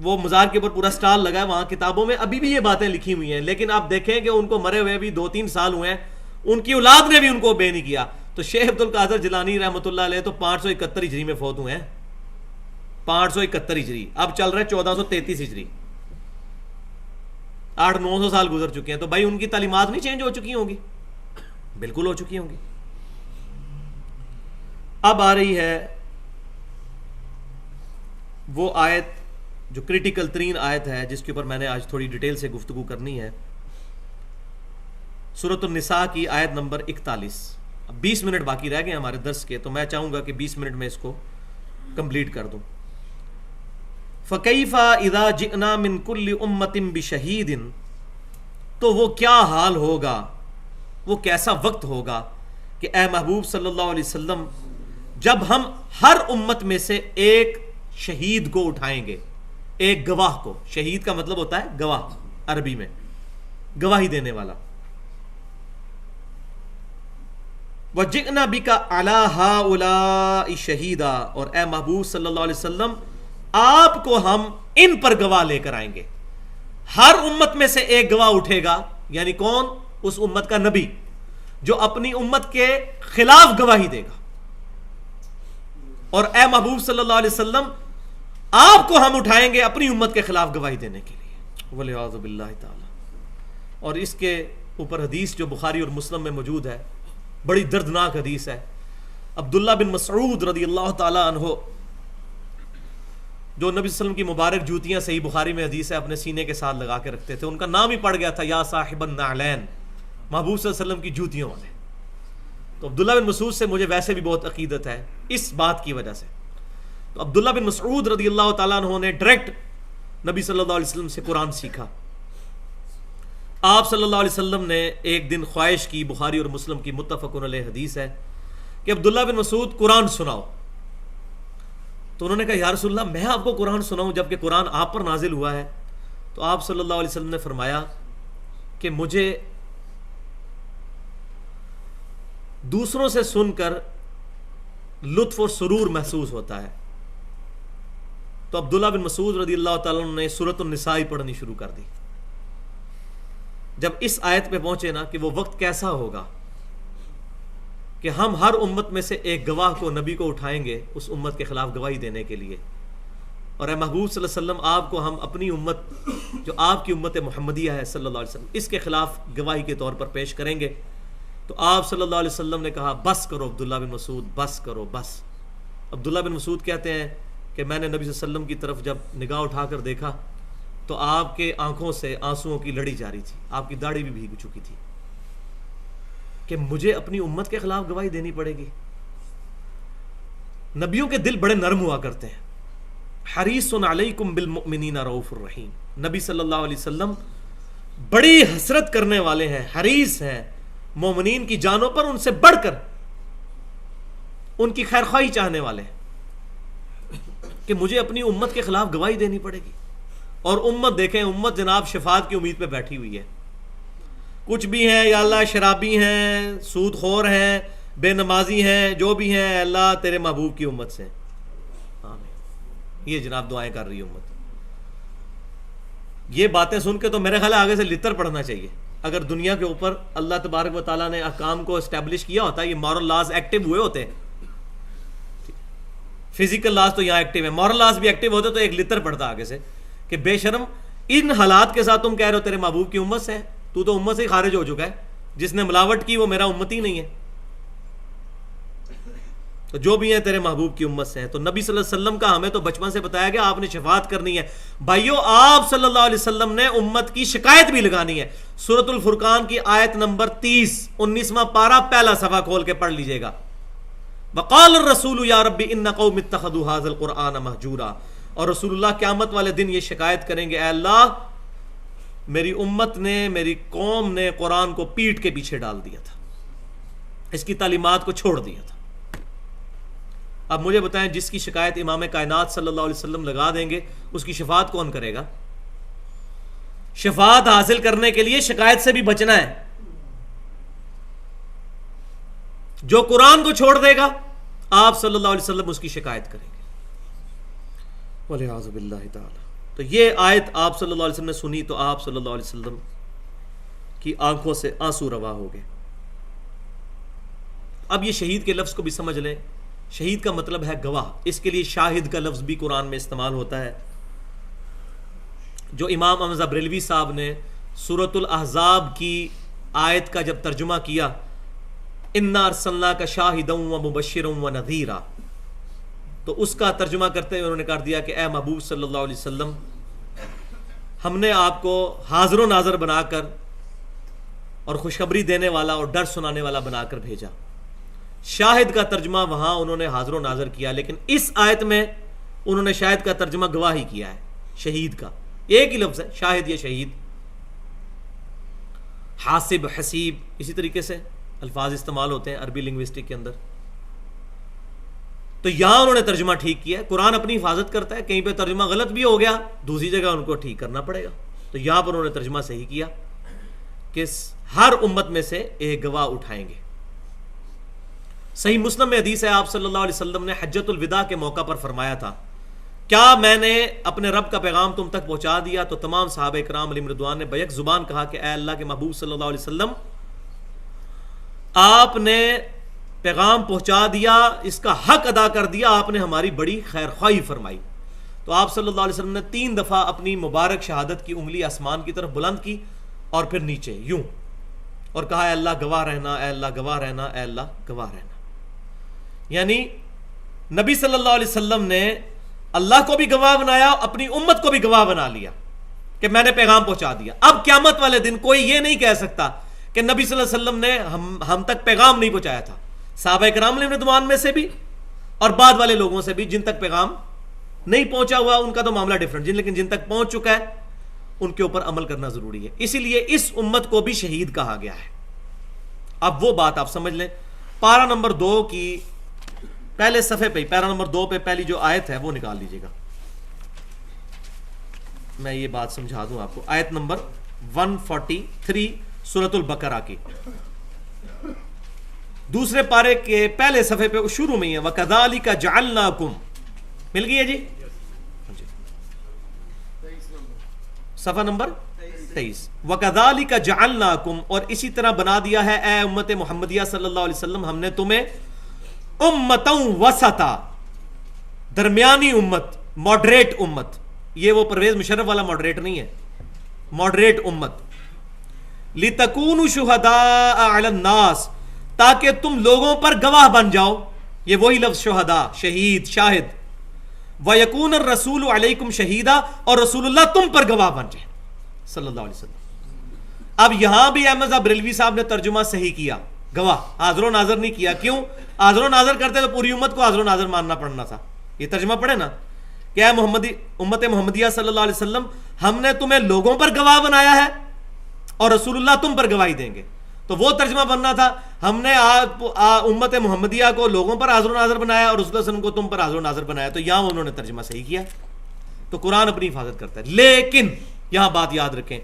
وہ مزار کے اوپر پورا سٹال لگا ہے، وہاں کتابوں میں ابھی بھی یہ باتیں لکھی ہوئی ہیں. لیکن آپ دیکھیں کہ ان کو مرے ہوئے بھی 2-3 سال ہوئے ہیں، ان کی اولاد نے بھی ان کو بے نہیں کیا. تو شیخ عبد القادر جیلانی رحمۃ اللہ علیہ تو 571 ہجری میں فوت ہوئے ہیں. 571 ہجری، اب چل رہا ہے 1433 ہجری. 800-900 سال گزر چکے ہیں. تو بھائی ان کی تعلیمات نہیں چینج ہو چکی ہوں گی؟ بالکل ہو چکی ہوں گی. اب آ رہی ہے وہ آیت جو کریٹیکل ترین آیت ہے جس کے اوپر میں نے آج تھوڑی ڈیٹیل سے گفتگو کرنی ہے، سورۃ النساء کی آیت نمبر 41۔ اب 20 منٹ باقی رہ گئے ہمارے درس کے، تو میں چاہوں گا کہ 20 منٹ میں اس کو کمپلیٹ کر دوں۔ فَكَيْفَ إِذَا جِئْنَا مِن كُلِّ أُمَّةٍ بِشَهِيدٍ، تو وہ کیا حال ہوگا، وہ کیسا وقت ہوگا کہ اے محبوب صلی اللہ علیہ وسلم جب ہم ہر امت میں سے ایک شہید کو اٹھائیں گے، ایک گواہ کو۔ شہید کا مطلب ہوتا ہے گواہ، عربی میں گواہی دینے والا۔ وَجِئْنَا بِكَ عَلَىٰ هَٰؤُلَاءِ شَهِيدًا، اور اے محبوب صلی اللہ علیہ وسلم آپ کو ہم ان پر گواہ لے کر آئیں گے۔ ہر امت میں سے ایک گواہ اٹھے گا، یعنی کون؟ اس امت کا نبی جو اپنی امت کے خلاف گواہی دے گا۔ اور اے محبوب صلی اللہ علیہ وسلم آپ کو ہم اٹھائیں گے اپنی امت کے خلاف گواہی دینے کے لیے، وَلِعِیَاذُ بِاللَّهِ تعالی۔ اور اس کے اوپر حدیث جو بخاری اور مسلم میں موجود ہے، بڑی دردناک حدیث ہے۔ عبداللہ بن مسعود رضی اللہ تعالی عنہ، جو نبی صلی اللہ علیہ وسلم کی مبارک جوتیاں صحیح بخاری میں حدیث ہے اپنے سینے کے ساتھ لگا کے رکھتے تھے، ان کا نام ہی پڑ گیا تھا یا صاحب النعلین، محبوب صلی اللہ علیہ وسلم کی جوتیوں والے۔ تو عبداللہ بن مسعود سے مجھے ویسے بھی بہت عقیدت ہے اس بات کی وجہ سے۔ تو عبداللہ بن مسعود رضی اللہ تعالیٰ عنہ نے ڈائریکٹ نبی صلی اللہ علیہ وسلم سے قرآن سیکھا۔ آپ صلی اللہ علیہ وسلم نے ایک دن خواہش کی، بخاری اور مسلم کی متفق علیہ حدیث ہے، کہ عبداللہ بن مسعود قرآن سناؤ۔ تو انہوں نے کہا یا رسول اللہ میں آپ کو قرآن سناؤں جبکہ قرآن آپ پر نازل ہوا ہے؟ تو آپ صلی اللہ علیہ وسلم نے فرمایا کہ مجھے دوسروں سے سن کر لطف و سرور محسوس ہوتا ہے۔ تو عبداللہ بن مسعود رضی اللہ تعالیٰ عنہ نے سورۃ النساء پڑھنی شروع کر دی۔ جب اس آیت پہ پہنچے نا کہ وہ وقت کیسا ہوگا کہ ہم ہر امت میں سے ایک گواہ کو، نبی کو اٹھائیں گے اس امت کے خلاف گواہی دینے کے لیے، اور اے محبوب صلی اللہ علیہ وسلم آپ کو ہم اپنی امت جو آپ کی امت محمدیہ ہے صلی اللہ علیہ وسلم اس کے خلاف گواہی کے طور پر پیش کریں گے۔ تو آپ صلی اللہ علیہ وسلم نے کہا بس کرو عبداللہ بن مسعود، بس کرو بس۔ عبداللہ بن مسعود کہتے ہیں کہ میں نے نبی صلی اللہ علیہ وسلم کی طرف جب نگاہ اٹھا کر دیکھا تو آپ کے آنکھوں سے آنسوؤں کی لڑی جاری تھی، آپ کی داڑھی بھی بھیگ چکی تھی، کہ مجھے اپنی امت کے خلاف گواہی دینی پڑے گی۔ نبیوں کے دل بڑے نرم ہوا کرتے ہیں۔ حریص علیکم بالمؤمنین رؤوف الرحیم، نبی صلی اللہ علیہ وسلم بڑی حسرت کرنے والے ہیں، حریص ہیں مومنین کی جانوں پر، ان سے بڑھ کر ان کی خیر خواہی چاہنے والے ہیں کہ مجھے اپنی امت کے خلاف گواہی دینی پڑے گی۔ اور امت دیکھیں، امت جناب شفاعت کی امید پہ بیٹھی ہوئی ہے۔ کچھ بھی ہیں یا اللہ شرابی ہیں، سود خور ہیں، بے نمازی ہیں، جو بھی ہیں اللہ تیرے محبوب کی امت سے آمین۔ یہ جناب دعائیں کر رہی امت۔ یہ باتیں سن کے تو میرے خیال ہے آگے سے لتر پڑھنا چاہیے۔ اگر دنیا کے اوپر اللہ تبارک و تعالیٰ نے احکام کو اسٹیبلش کیا ہوتا ہے، یہ مورل لاز ایکٹیو ہوئے ہوتے ہیں، فزیکل لاز تو یہاں ایکٹیو ہے، مورل لاز بھی ایکٹیو ہوتے تو ایک لتر پڑتا آگے سے کہ بے شرم ان حالات کے ساتھ تم کہہ رہے ہو تیرے محبوب کی امت سے، تو امت سے ہی خارج ہو چکا ہے، جس نے ملاوٹ کی وہ میرا امتی نہیں ہے، تو جو بھی ہیں تیرے محبوب کی امت سے ہیں۔ تو نبی صلی اللہ علیہ وسلم کا ہمیں تو بچپن سے بتایا گیا آپ نے شفاعت کرنی ہے۔ بھائیو آپ صلی اللہ علیہ وسلم نے امت کی شکایت بھی لگانی ہے۔ سورۃ الفرقان کی آیت نمبر 30، 19واں پارہ، پہلا صفحہ کھول کے پڑھ لیجئے گا۔ وقال الرسول یا رب ان قوم اتخذوا هذا القرآن مہجورا، اور رسول اللہ قیامت والے دن یہ شکایت کریں گے، اے اللہ میری امت نے، میری قوم نے قرآن کو پیٹ کے پیچھے ڈال دیا تھا، اس کی تعلیمات کو چھوڑ دیا تھا۔ اب مجھے بتائیں جس کی شکایت امام کائنات صلی اللہ علیہ وسلم لگا دیں گے اس کی شفاعت کون کرے گا؟ شفاعت حاصل کرنے کے لیے شکایت سے بھی بچنا ہے۔ جو قرآن کو چھوڑ دے گا آپ صلی اللہ علیہ وسلم اس کی شکایت کریں گے، والعیاذ باللہ تعالی۔ تو یہ آیت آپ صلی اللہ علیہ وسلم نے سنی تو آپ صلی اللہ علیہ وسلم کی آنکھوں سے آنسو روا ہو گئے۔ اب یہ شہید کے لفظ کو بھی سمجھ لیں، شہید کا مطلب ہے گواہ، اس کے لیے شاہد کا لفظ بھی قرآن میں استعمال ہوتا ہے، جو امام احمد بریلوی صاحب نے سورۃ الاحزاب کی آیت کا جب ترجمہ کیا، اِنَّا أَرْسَلْنَاكَ شَاهِدًا وَمُبَشِّرًا وَنَذِيرًا، تو اس کا ترجمہ کرتے ہوئے انہوں نے کر دیا کہ اے محبوب صلی اللہ علیہ وسلم، ہم نے آپ کو حاضر و ناظر بنا کر اور خوشخبری دینے والا اور ڈر سنانے والا بنا کر بھیجا۔ شاہد کا ترجمہ وہاں انہوں نے حاضر و ناظر کیا، لیکن اس آیت میں انہوں نے شاہد کا ترجمہ گواہی کیا ہے، شہید کا ایک ہی لفظ ہے، شاہد یا شہید، حاسب، حسیب، اسی طریقے سے الفاظ استعمال ہوتے ہیں عربی لنگوسٹک کے اندر۔ تو یہاں انہوں نے ترجمہ ٹھیک کیا ہے۔ قرآن اپنی حفاظت کرتا ہے، کہیں پہ ترجمہ غلط بھی ہو گیا دوسری جگہ ان کو ٹھیک کرنا پڑے گا، تو یہاں پر انہوں نے ترجمہ صحیح کیا کہ ہر امت میں سے ایک گواہ اٹھائیں گے۔ صحیح مسلم میں حدیث ہے، آپ صلی اللہ علیہ وسلم نے حجۃ الوداع کے موقع پر فرمایا تھا، کیا میں نے اپنے رب کا پیغام تم تک پہنچا دیا؟ تو تمام صحابہ کرام علیہم رضوان نے بیک زبان کہا کہ اے اللہ کے محبوب صلی اللہ علیہ وسلم، آپ نے پیغام پہنچا دیا، اس کا حق ادا کر دیا، آپ نے ہماری بڑی خیر خواہی فرمائی۔ تو آپ صلی اللہ علیہ وسلم نے 3 دفعہ اپنی مبارک شہادت کی انگلی آسمان کی طرف بلند کی اور پھر نیچے یوں، اور کہا اے اللہ گواہ رہنا، اے اللہ گواہ رہنا، اے اللہ گواہ رہنا۔ یعنی نبی صلی اللہ علیہ وسلم نے اللہ کو بھی گواہ بنایا، اپنی امت کو بھی گواہ بنا لیا کہ میں نے پیغام پہنچا دیا۔ اب قیامت والے دن کوئی یہ نہیں کہہ سکتا کہ نبی صلی اللہ علیہ وسلم نے ہم تک پیغام نہیں پہنچایا تھا۔ صحابہ کرام علیہ رضوان میں سے بھی اور بعد والے لوگوں سے بھی جن تک پیغام نہیں پہنچا ہوا ان کا تو معاملہ ڈیفرنٹ، لیکن جن تک پہنچ چکا ہے ان کے اوپر عمل کرنا ضروری ہے۔ اسی لیے اس امت کو بھی شہید کہا گیا ہے۔ اب وہ بات آپ سمجھ لیں، پارہ نمبر 2 کی پہلے صفحے پہ، پیرا نمبر 2 پہ پہلی جو آیت ہے وہ نکال لیجیے گا، میں یہ بات سمجھا دوں آپ کو۔ آیت نمبر 143 سورۃ البقرہ کی دوسرے پارے کے پہلے صفحے پہ شروع میں ہی ہے، وَكَذَلِكَ جَعَلْنَاكُمْ، مل گئی ہے جی؟ صفحہ نمبر 23، وَكَذَلِكَ جَعَلْنَاكُمْ، اور اسی طرح بنا دیا ہے اے امت محمدیہ صلی اللہ علیہ وسلم، ہم نے تمہیں امتاً وسطا، درمیانی امت، ماڈریٹ امت، یہ وہ پرویز مشرف والا ماڈریٹ نہیں ہے، ماڈریٹ امت، لِتَكُونُوا شُهَدَاءَ عَلَى النَّاسِ، تاکہ تم لوگوں پر گواہ بن جاؤ، یہ وہی لفظ شہداء، شہید، شاہد، وَيَكُونَ الرَّسُولُ عَلَيْكُمْ شَهِيدًا، اور رسول اللہ تم پر گواہ بن جائے صلی اللہ علیہ وسلم۔ اب یہاں بھی احمد بریلوی صاحب نے ترجمہ صحیح کیا، گواہ، حاضر و ناظر نہیں کیا۔ کیوں؟ حاضر و ناظر کرتے تو پوری امت کو حاضر و ناظر ماننا پڑنا تھا۔ یہ ترجمہ پڑھے نا کہ اے امت محمدیہ صلی اللہ علیہ وسلم، ہم نے تمہیں لوگوں پر گواہ بنایا ہے اور رسول اللہ تم پر گواہی دیں گے۔ تو وہ ترجمہ بننا تھا، ہم نے امت محمدیہ کو لوگوں پر حاضر و ناظر بنایا اور رسول اللہ صلی اللہ علیہ وسلم کو تم پر حاضر و ناظر بنایا۔ تو یہاں انہوں نے ترجمہ صحیح کیا، تو قرآن اپنی حفاظت کرتا ہے۔ لیکن یہاں بات یاد رکھیں،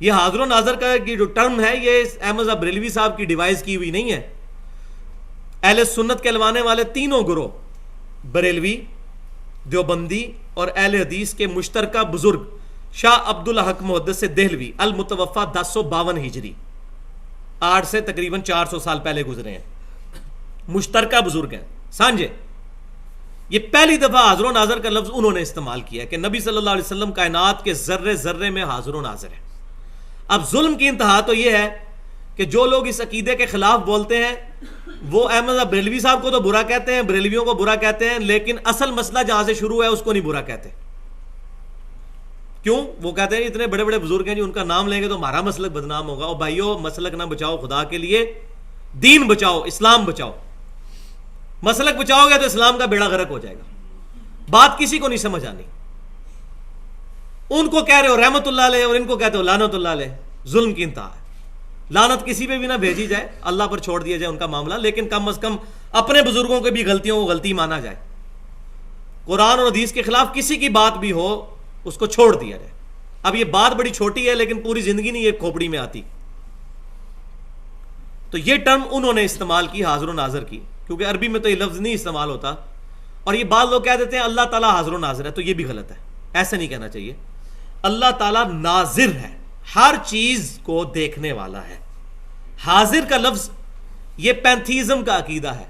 یہ حاضر و ناظر کا جو ٹرم ہے یہ احمد بریلوی صاحب کی ڈیوائز کی ہوئی نہیں ہے۔ اہل سنت کہلوانے والے تینوں گروہ، بریلوی، دیوبندی اور اہل حدیث کے مشترکہ بزرگ شاہ عبد الحق محدث دہلوی المتوفا 1052 ہجری، 8 سے تقریباً 400 سال پہلے گزرے ہیں، مشترکہ بزرگ ہیں، سمجھے؟ یہ پہلی دفعہ حاضر و ناظر کا لفظ انہوں نے استعمال کیا کہ نبی صلی اللہ علیہ وسلم کائنات کے ذرے ذرے میں حاضر و ناظر ہے۔ اب ظلم کی انتہا تو یہ ہے کہ جو لوگ اس عقیدے کے خلاف بولتے ہیں وہ احمد بریلوی صاحب کو تو برا کہتے ہیں، بریلویوں کو برا کہتے ہیں، لیکن اصل مسئلہ جہاں سے شروع ہے اس کو نہیں برا کہتے۔ کیوں؟ وہ کہتے ہیں اتنے بڑے بڑے بزرگ ہیں جی، ان کا نام لیں گے تو ہمارا مسلک بدنام ہوگا۔ اور بھائیو، مسلک نہ بچاؤ خدا کے لیے، دین بچاؤ، اسلام بچاؤ۔ مسلک بچاؤ گے تو اسلام کا بیڑا غرق ہو جائے گا۔ بات کسی کو نہیں سمجھ آنی، ان کو کہہ رہے ہو رحمت اللہ علیہ اور ان کو کہتے ہو لعنت اللہ علیہ۔ ظلم کی انتہا ہے۔ لعنت کسی پہ بھی نہ بھیجی جائے، اللہ پر چھوڑ دیا جائے ان کا معاملہ، لیکن کم از کم اپنے بزرگوں کے بھی غلطیوں کو غلطی مانا جائے۔ قرآن اور حدیث کے خلاف کسی کی بات بھی ہو اس کو چھوڑ دیا جائے۔ اب یہ بات بڑی چھوٹی ہے لیکن پوری زندگی نہیں ایک کھوپڑی میں آتی۔ تو یہ ٹرم انہوں نے استعمال کی حاضر و ناظر کی، کیونکہ عربی میں تو یہ لفظ نہیں استعمال ہوتا، اور یہ بعض لوگ کہہ دیتے ہیں اللہ تعالیٰ حاضر و ناظر ہے، تو یہ بھی غلط ہے، ایسا نہیں کہنا چاہیے۔ اللہ تعالیٰ ناظر ہے، ہر چیز کو دیکھنے والا ہے۔ حاضر کا لفظ یہ پینتھیزم کا عقیدہ ہے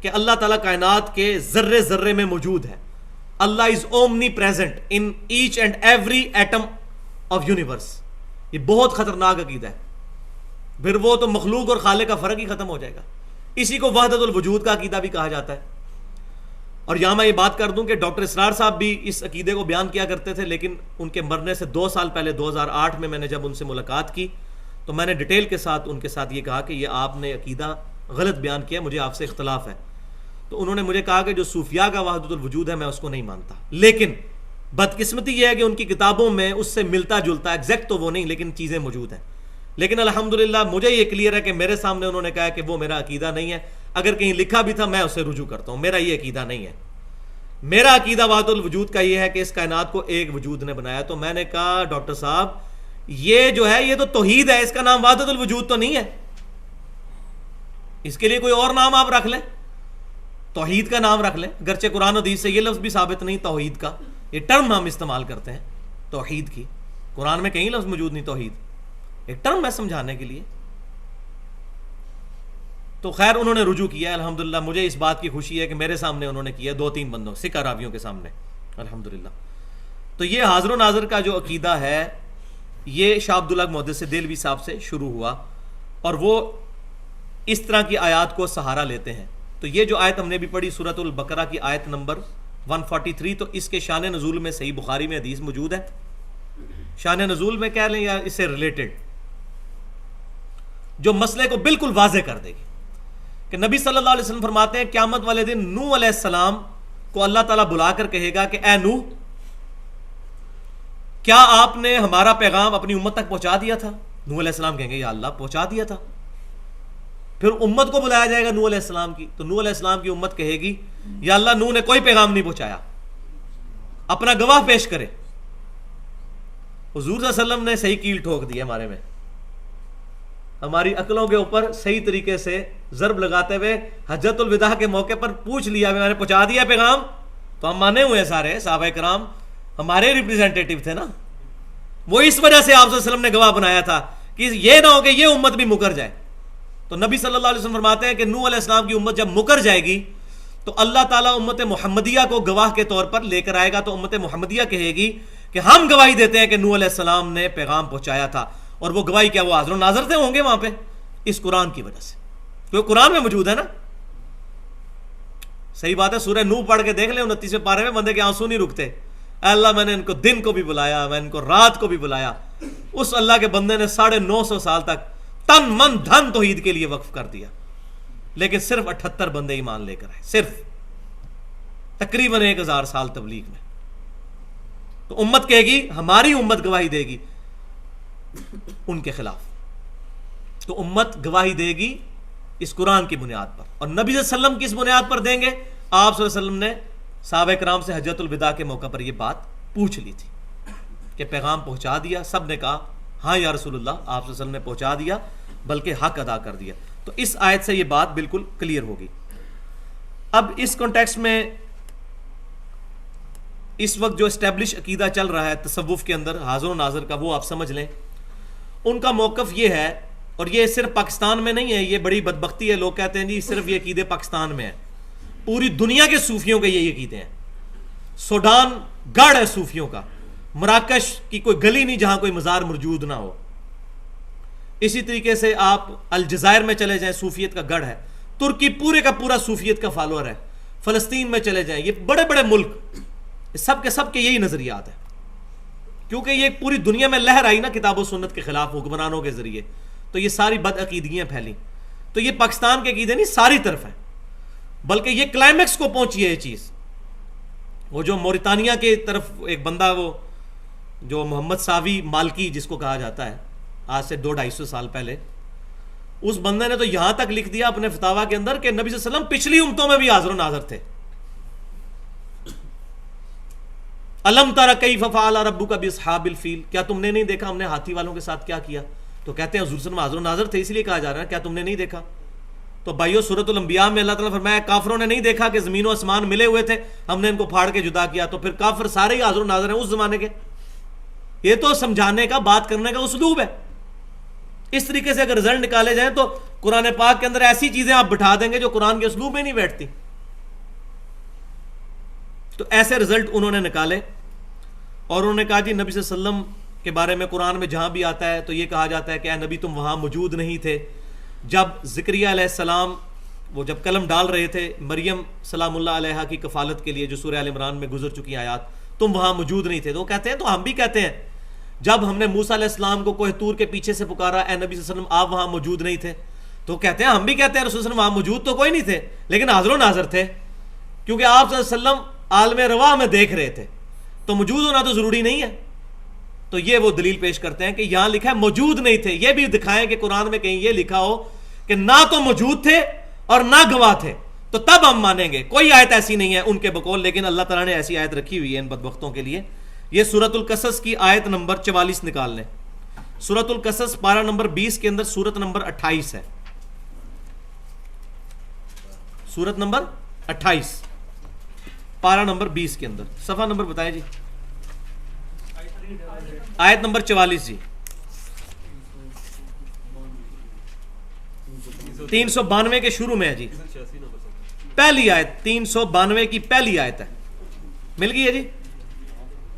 کہ اللہ تعالیٰ کائنات کے ذرے ذرے میں موجود ہے۔ اللہ از omni present in H and every atom of universe. یہ بہت خطرناک عقیدہ ہے، پھر وہ تو مخلوق اور خالق کا فرق ہی ختم ہو جائے گا۔ اسی کو وحدت الوجود کا عقیدہ بھی کہا جاتا ہے۔ اور یہاں میں یہ بات کر دوں کہ ڈاکٹر اسرار صاحب بھی اس عقیدے کو بیان کیا کرتے تھے، لیکن ان کے مرنے سے 2 سال پہلے 2008 میں نے جب ان سے ملاقات کی تو میں نے ڈیٹیل کے ساتھ ان کے ساتھ یہ کہا کہ یہ آپ نے عقیدہ غلط بیان کیا، مجھے آپ سے اختلاف ہے. تو انہوں نے مجھے کہا کہ جو صوفیاء کا وحدت الوجود ہے میں اس کو نہیں مانتا، لیکن بدقسمتی یہ ہے کہ ان کی کتابوں میں اس سے ملتا جلتا، ایگزیکٹ تو وہ نہیں لیکن چیزیں موجود ہیں. لیکن الحمدللہ مجھے یہ کلیئر ہے کہ میرے سامنے انہوں نے کہا کہ وہ میرا عقیدہ نہیں ہے. اگر کہیں لکھا بھی تھا میں اسے رجوع کرتا ہوں، میرا یہ عقیدہ نہیں ہے. میرا عقیدہ وحدت الوجود کا یہ ہے کہ اس کائنات کو ایک وجود نے بنایا. تو میں نے کہا ڈاکٹر صاحب یہ جو ہے یہ تو توحید ہے، اس کا نام وحدت الوجود تو نہیں ہے، اس کے لیے کوئی اور نام آپ رکھ لیں، توحید کا نام رکھ لیں. اگرچہ قرآن و حدیث سے یہ لفظ بھی ثابت نہیں توحید کا، یہ ٹرم ہم استعمال کرتے ہیں توحید کی، قرآن میں کہیں لفظ موجود نہیں توحید، ایک ٹرم ہے سمجھانے کے لیے. تو خیر انہوں نے رجوع کیا الحمدللہ. مجھے اس بات کی خوشی ہے کہ میرے سامنے انہوں نے کیا، 2-3 بندوں سکہ راویوں کے سامنے الحمدللہ. تو یہ حاضر و ناظر کا جو عقیدہ ہے یہ شاہ عبداللہ محدث دہلوی صاحب سے شروع ہوا، اور وہ اس طرح کی آیات کو سہارا لیتے ہیں. تو یہ جو آیت ہم نے بھی پڑھی سورۃ البقرہ کی آیت نمبر 143، تو اس کے شان نزول میں صحیح بخاری میں حدیث موجود ہے. شان نزول میں کہہ لیں یا اس سے ریلیٹڈ، جو مسئلے کو بالکل واضح کر دے گی کہ نبی صلی اللہ علیہ وسلم فرماتے ہیں قیامت والے دن نوح علیہ السلام کو اللہ تعالیٰ بلا کر کہے گا کہ اے نوح، کیا آپ نے ہمارا پیغام اپنی امت تک پہنچا دیا تھا؟ نوح علیہ السلام کہیں گے یا اللہ پہنچا دیا تھا. پھر امت کو بلایا جائے گا نوح علیہ السلام کی، تو نوح علیہ السلام کی امت کہے گی یا اللہ نوح نے کوئی پیغام نہیں پہنچایا، اپنا گواہ پیش کرے. حضور صلی اللہ علیہ وسلم نے صحیح کیل ٹھوک دی ہمارے میں، ہماری عقلوں کے اوپر صحیح طریقے سے ضرب لگاتے ہوئے حجۃ الوداع کے موقع پر پوچھ لیا میں نے پہنچا دیا پیغام. تو ہم مانے ہوئے سارے صحابہ کرام ہمارے ریپریزنٹیٹیو تھے نا، وہ اس وجہ سے آپ صلی اللہ علیہ وسلم نے گواہ بنایا تھا کہ یہ نہ ہو کہ یہ امت بھی مکر جائے. تو نبی صلی اللہ علیہ وسلم فرماتے ہیں کہ نوح علیہ السلام کی امت جب مکر جائے گی تو اللہ تعالیٰ امت محمدیہ کو گواہ کے طور پر لے کر آئے گا. تو امت محمدیہ کہے گی کہ ہم گواہی دیتے ہیں کہ نوح علیہ السلام نے پیغام پہنچایا تھا. اور وہ گواہی کیا؟ وہ حاضر و ناظر تھے ہوں گے وہاں پہ اس قرآن کی وجہ سے، کیونکہ قرآن میں موجود ہے نا. صحیح بات ہے، سورہ نوح پڑھ کے دیکھ لیں 29ویں پارے میں، بندے کے آنسو نہیں رکتے. اے اللہ میں نے ان کو دن کو بھی بلایا، میں ان کو رات کو بھی بلایا. اس اللہ کے بندے نے 950 سال تک تن من دھن توحید کے لیے وقف کر دیا، لیکن صرف 78 بندے ایمان لے کر آئے، صرف تقریباً 1000 سال تبلیغ میں. تو امت کہے گی، ہماری امت گواہی دے گی ان کے خلاف. تو امت گواہی دے گی اس قرآن کی بنیاد پر، اور نبی صلی اللہ علیہ وسلم کس بنیاد پر دیں گے؟ آپ صلی اللہ علیہ وسلم نے صحابہ کرام سے حجۃ الوداع کے موقع پر یہ بات پوچھ لی تھی کہ پیغام پہنچا دیا؟ سب نے کہا ہاں یا رسول اللہ، آپ صلی اللہ علیہ وسلم نے پہنچا دیا، بلکہ حق ادا کر دیا. تو اس آیت سے یہ بات بالکل کلیئر ہوگی. اب اس کانٹیکسٹ میں اس وقت جو اسٹیبلش عقیدہ چل رہا ہے تصوف کے اندر حاضر و ناظر کا، وہ آپ سمجھ لیں. ان کا موقف یہ ہے، اور یہ صرف پاکستان میں نہیں ہے، یہ بڑی بدبختی ہے. لوگ کہتے ہیں جی صرف یہ عقیدے پاکستان میں ہیں، پوری دنیا کے صوفیوں کے یہ عقیدے ہیں. سوڈان گڑھ ہے صوفیوں کا، مراکش کی کوئی گلی نہیں جہاں کوئی مزار موجود نہ ہو. اسی طریقے سے آپ الجزائر میں چلے جائیں، صوفیت کا گڑھ ہے. ترکی پورے کا پورا صوفیت کا فالوور ہے. فلسطین میں چلے جائیں، یہ بڑے بڑے ملک، سب کے یہی نظریات ہیں، کیونکہ یہ پوری دنیا میں لہر آئی نا کتاب و سنت کے خلاف حکمرانوں کے ذریعے، تو یہ ساری بد عقیدگیاں پھیلیں. تو یہ پاکستان کے عقیدے نہیں، ساری طرف ہیں. بلکہ یہ کلائمیکس کو پہنچی ہے یہ چیز. وہ جو موریتانیہ کے طرف ایک بندہ، وہ جو محمد ساوی مالکی جس کو کہا جاتا ہے، آج سے 200-250 سال پہلے، اس بندے نے تو یہاں تک لکھ دیا اپنے فتاوا کے اندر کہ نبی صلی اللہ علیہ وسلم پچھلی امتوں میں بھی حاضر و ناظر تھے. الم تر کیف فعل ربک باصحاب الفیل، کیا تم نے نہیں دیکھا ہم نے ہاتھی والوں کے ساتھ کیا کیا؟ تو کہتے ہیں حضور صلی اللہ علیہ وسلم حاضر و ناظر تھے، اس لیے کہا جا رہا ہے کیا تم نے نہیں دیکھا؟ تو بھائیو سورۃ الانبیاء میں اللہ تعالیٰ نے فرمایا کافروں نے نہیں دیکھا کہ زمین و آسمان ملے ہوئے تھے، ہم نے ان کو پھاڑ کے جدا کیا. تو پھر کافر سارے ہی حاضر و ناظر ہیں اس زمانے کے. یہ تو سمجھانے کا، بات کرنے کا اسلوب ہے. اس طریقے سے اگر رزلٹ نکالے جائیں تو قرآن پاک کے اندر ایسی چیزیں آپ بٹھا دیں گے جو قرآن کے اسلوب میں نہیں بیٹھتی. تو ایسے رزلٹ انہوں نے نکالے، اور انہوں نے کہا جی نبی صلی اللہ علیہ وسلم کے بارے میں قرآن میں جہاں بھی آتا ہے تو یہ کہا جاتا ہے کہ اے نبی تم وہاں موجود نہیں تھے جب زکریا علیہ السلام وہ جب قلم ڈال رہے تھے مریم سلام اللہ علیہا کی کفالت کے لیے جو سورہ آل عمران میں گزر چکی آیات، تم وہاں موجود نہیں تھے. تو وہ کہتے ہیں تو ہم بھی کہتے ہیں جب ہم نے موسیٰ علیہ السلام کو کوہ طور کے پیچھے سے پکارا اے نبی صلی اللہ علیہ وسلم آپ وہاں موجود نہیں تھے، تو کہتے ہیں ہم بھی کہتے ہیں رسول صلی اللہ علیہ وسلم وہاں موجود تو کوئی نہیں تھے لیکن حاضر و ناظر تھے، کیونکہ آپ صلی اللہ علیہ وسلم عالم رواح میں دیکھ رہے تھے، تو موجود ہونا تو ضروری نہیں ہے. تو یہ وہ دلیل پیش کرتے ہیں کہ یہاں لکھا ہے موجود نہیں تھے، یہ بھی دکھائیں کہ قرآن میں کہیں یہ لکھا ہو کہ نہ تو موجود تھے اور نہ گواہ تھے، تو تب ہم مانیں گے. کوئی آیت ایسی نہیں ہے ان کے بقول، لیکن اللہ تعالیٰ نے ایسی آیت رکھی ہوئی ہے ان بدبختوں کے لیے. یہ سورۃ القصص کی آیت نمبر 44 نکال لیں. سورۃ القصص پارہ نمبر 20 کے اندر سورت نمبر 28 ہے. سورت نمبر 28 پارہ نمبر 20 کے اندر صفحہ نمبر بتائیں جی. آیت نمبر 44 جی. 392 کے شروع میں ہے جی، پہلی آیت 392 کی پہلی آیت ہے. مل گئی ہے جی،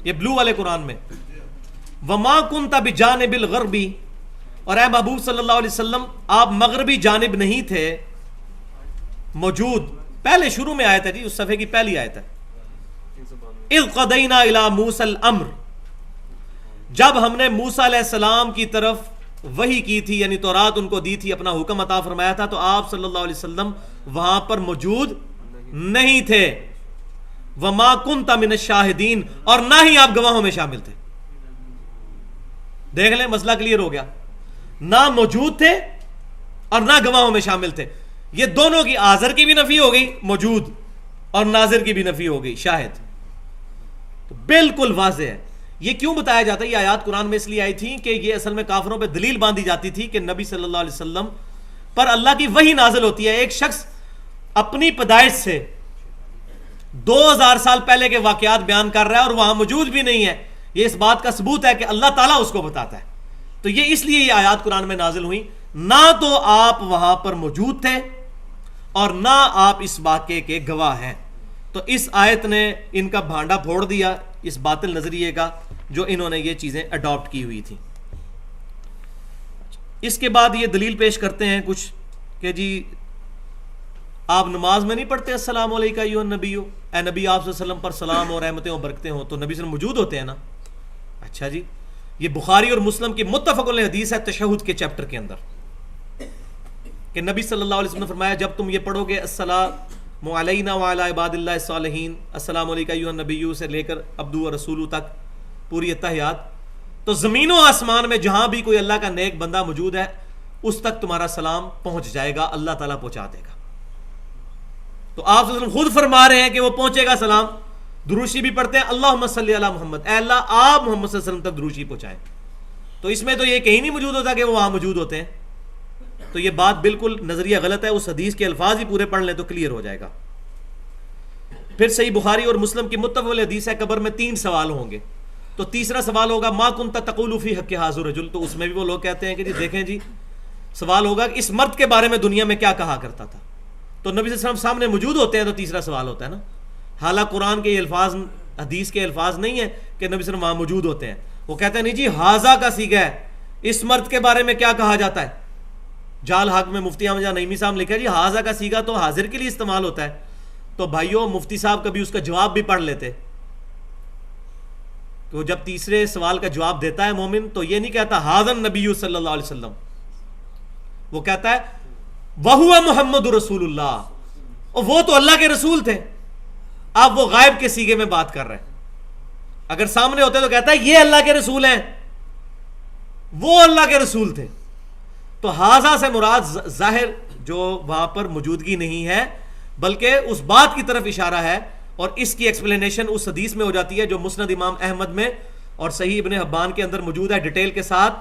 یہ بلو والے قرآن میں. وما کنت بجانب الغربی، اور اے محبوب صلی اللہ علیہ وسلم آپ مغربی جانب نہیں تھے موجود. پہلے شروع میں آیت ہے جی، اس صفحے کی پہلی آیت ہے. اذ قضینا الی موسیٰ الامر، جب ہم نے موسیٰ علیہ السلام کی طرف وحی کی تھی، یعنی تورات ان کو دی تھی، اپنا حکم عطا فرمایا تھا، تو آپ صلی اللہ علیہ وسلم وہاں پر موجود نہیں تھے. وما کنت من الشاہدین، اور نہ ہی آپ گواہوں میں شامل تھے. دیکھ لیں مسئلہ کلیئر ہو گیا، نہ موجود تھے اور نہ گواہوں میں شامل تھے. یہ دونوں کی، حاضر کی بھی نفی ہو گئی موجود، اور ناظر کی بھی نفی ہو گئی شاہد. تو بالکل واضح ہے. یہ کیوں بتایا جاتا ہے؟ یہ آیات قرآن میں اس لیے آئی تھی کہ یہ اصل میں کافروں پہ دلیل باندھی جاتی تھی کہ نبی صلی اللہ علیہ وسلم پر اللہ کی وحی نازل ہوتی ہے. ایک شخص اپنی پیدائش سے 2000 سال پہلے کے واقعات بیان کر رہا ہے اور وہاں موجود بھی نہیں ہے. یہ اس بات کا ثبوت ہے کہ اللہ تعالیٰ اس کو بتاتا ہے. تو یہ اس لیے یہ آیات قرآن میں نازل ہوئی. نہ تو آپ وہاں پر موجود تھے اور نہ آپ اس واقعے کے گواہ ہیں. تو اس آیت نے ان کا بھانڈا پھوڑ دیا اس باطل نظریے کا جو انہوں نے یہ چیزیں اڈاپٹ کی ہوئی تھی. اس کے بعد یہ دلیل پیش کرتے ہیں کچھ کہ جی آپ نماز میں نہیں پڑھتے السلام علیکم ایھا النبی، اے نبی آپ صلی اللہ علیہ وسلم پر سلام اور رحمتیں اور برکتیں ہوں، تو نبی صلی اللہ علیہ وسلم موجود ہوتے ہیں نا. اچھا جی، یہ بخاری اور مسلم کی متفق علیہ حدیث ہے تشہد کے چیپٹر کے اندر کہ نبی صلی اللہ علیہ وسلم نے فرمایا جب تم یہ پڑھو گے السلام علینا وعلی عباد اللہ الصالحین، السلام علیکم ایھا النبی سے لے کر عبدو و رسولو تک پوری اتحیات، تو زمین و آسمان میں جہاں بھی کوئی اللہ کا نیک بندہ موجود ہے اس تک تمہارا سلام پہنچ جائے گا، اللہ تعالیٰ پہنچا دے گا. تو آپ صلی اللہ علیہ وسلم خود فرما رہے ہیں کہ وہ پہنچے گا سلام. دروشی بھی پڑھتے ہیں اللہم صلی علی محمد، اے اللہ آپ محمد صلی اللہ علیہ وسلم تک دروشی پہنچائیں. تو اس میں تو یہ کہیں نہیں موجود ہوتا کہ وہ وہاں موجود ہوتے ہیں. تو یہ بات بالکل نظریہ غلط ہے. اس حدیث کے الفاظ ہی پورے پڑھ لیں تو کلیئر ہو جائے گا. پھر صحیح بخاری اور مسلم کی متفق حدیث ہے قبر میں 3 سوال ہوں گے. تو تیسرا سوال ہوگا ما کنت تقول فی حق ھذا الرجل، تو اس میں بھی وہ لوگ کہتے ہیں کہ جی دیکھیں جی سوال ہوگا کہ اس مرد کے بارے میں دنیا میں کیا کہا کرتا تھا. تو نبی صلی اللہ علیہ وسلم سامنے موجود ہوتے ہیں تو تیسرا سوال ہوتا ہے نا. حالانکہ قرآن کے یہ الفاظ حدیث کے الفاظ نہیں ہیں کہ نبی صلی اللہ علیہ وسلم وہاں موجود ہوتے ہیں. وہ کہتے ہیں نہیں جی ھذا کا صیغہ ہے، اس مرد کے بارے میں کیا کہا جاتا ہے. جال حق میں مفتی احمد جان نعیمی صاحب لکھا ہے جی ھذا کا صیغہ تو حاضر کے لیے استعمال ہوتا ہے. تو بھائیو مفتی صاحب کبھی اس کا جواب بھی پڑھ لیتے. تو جب تیسرے سوال کا جواب دیتا ہے مومن تو یہ نہیں کہتا ھذا النبی صلی اللہ علیہ وسلم، وہ کہتا ہے وَهُوَ محمد رسول اللہ، اور وہ تو اللہ کے رسول تھے. آپ وہ غائب کے صیغے میں بات کر رہے ہیں. اگر سامنے ہوتے تو کہتا ہے یہ اللہ کے رسول ہیں، وہ اللہ کے رسول تھے. تو ھذا سے مراد ظاہر جو وہاں پر موجودگی نہیں ہے بلکہ اس بات کی طرف اشارہ ہے. اور اس کی ایکسپلینیشن اس حدیث میں ہو جاتی ہے جو مسند امام احمد میں اور صحیح ابن حبان کے اندر موجود ہے ڈیٹیل کے ساتھ،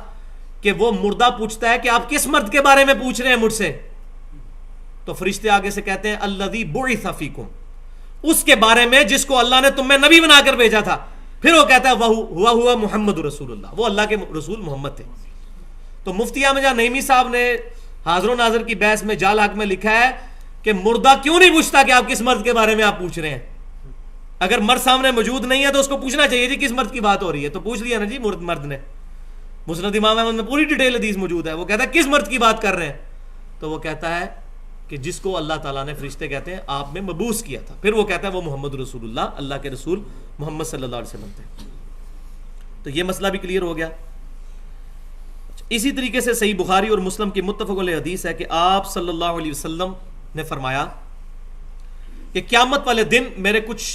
کہ وہ مردہ پوچھتا ہے کہ آپ کس مرد کے بارے میں پوچھ رہے ہیں مجھ سے. تو فرشتے آگے سے کہتے ہیں الذی بعث فیکم، اس کے بارے میں جس کو اللہ نے تم میں نبی بنا کر بھیجا تھا. پھر وہ کہتا ہے وہ محمد رسول اللہ، وہ اللہ کے رسول محمد تھے. تو مفتی احمد جان نعیمی صاحب نے حاضر و ناظر کی بحث میں جال حق میں لکھا ہے کہ مردہ کیوں نہیں پوچھتا کہ آپ کس مرد کے بارے میں آپ پوچھ رہے ہیں. اگر مرد سامنے موجود نہیں ہے تو اس کو پوچھنا چاہیے جی کس مرد کی بات ہو رہی ہے. تو پوچھ لیا نا جی مرد نے. مسند امام احمد میں پوری ڈیٹیل حدیث موجود ہے. وہ کہتا ہے کس مرد کی بات کر رہے ہیں. تو وہ کہتا ہے کہ جس کو اللہ تعالیٰ نے فرشتے کہتے ہیں آپ میں مبعوث کیا تھا. پھر وہ کہتا ہے وہ محمد رسول اللہ, اللہ کے رسول محمد صلی اللہ علیہ وسلم تھے. تو یہ مسئلہ بھی کلیئر ہو گیا. اسی طریقے سے صحیح بخاری اور مسلم کی متفق علیہ حدیث ہے کہ آپ صلی اللہ علیہ وسلم نے فرمایا کہ قیامت والے دن میرے کچھ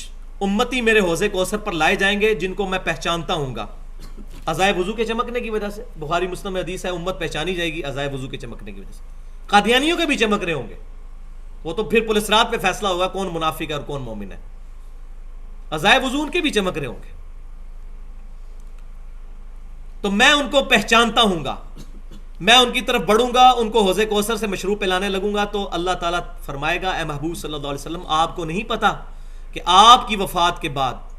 امتی میرے حوض کوثر پر لائے جائیں گے جن کو میں پہچانتا ہوں گا عزائے وضو کے چمکنے کی وجہ سے. بخاری مسلم میں حدیث ہے امت پہچانی جائے گی عزائے وضو کے چمکنے کی وجہ سے. قادیانیوں کے بھی چمک رہے ہوں گے, وہ تو پھر پولیس رات پہ فیصلہ ہوگا کون منافق ہے اور کون مومن ہے. عزائے وضو ان کے بھی چمک رہے ہوں گے. تو میں ان کو پہچانتا ہوں گا, میں ان کی طرف بڑھوں گا, ان کو حوض کوثر سے مشروب پلانے لگوں گا. تو اللہ تعالیٰ فرمائے گا اے محبوب صلی اللہ علیہ وسلم آپ کو نہیں پتا کہ آپ کی وفات کے بعد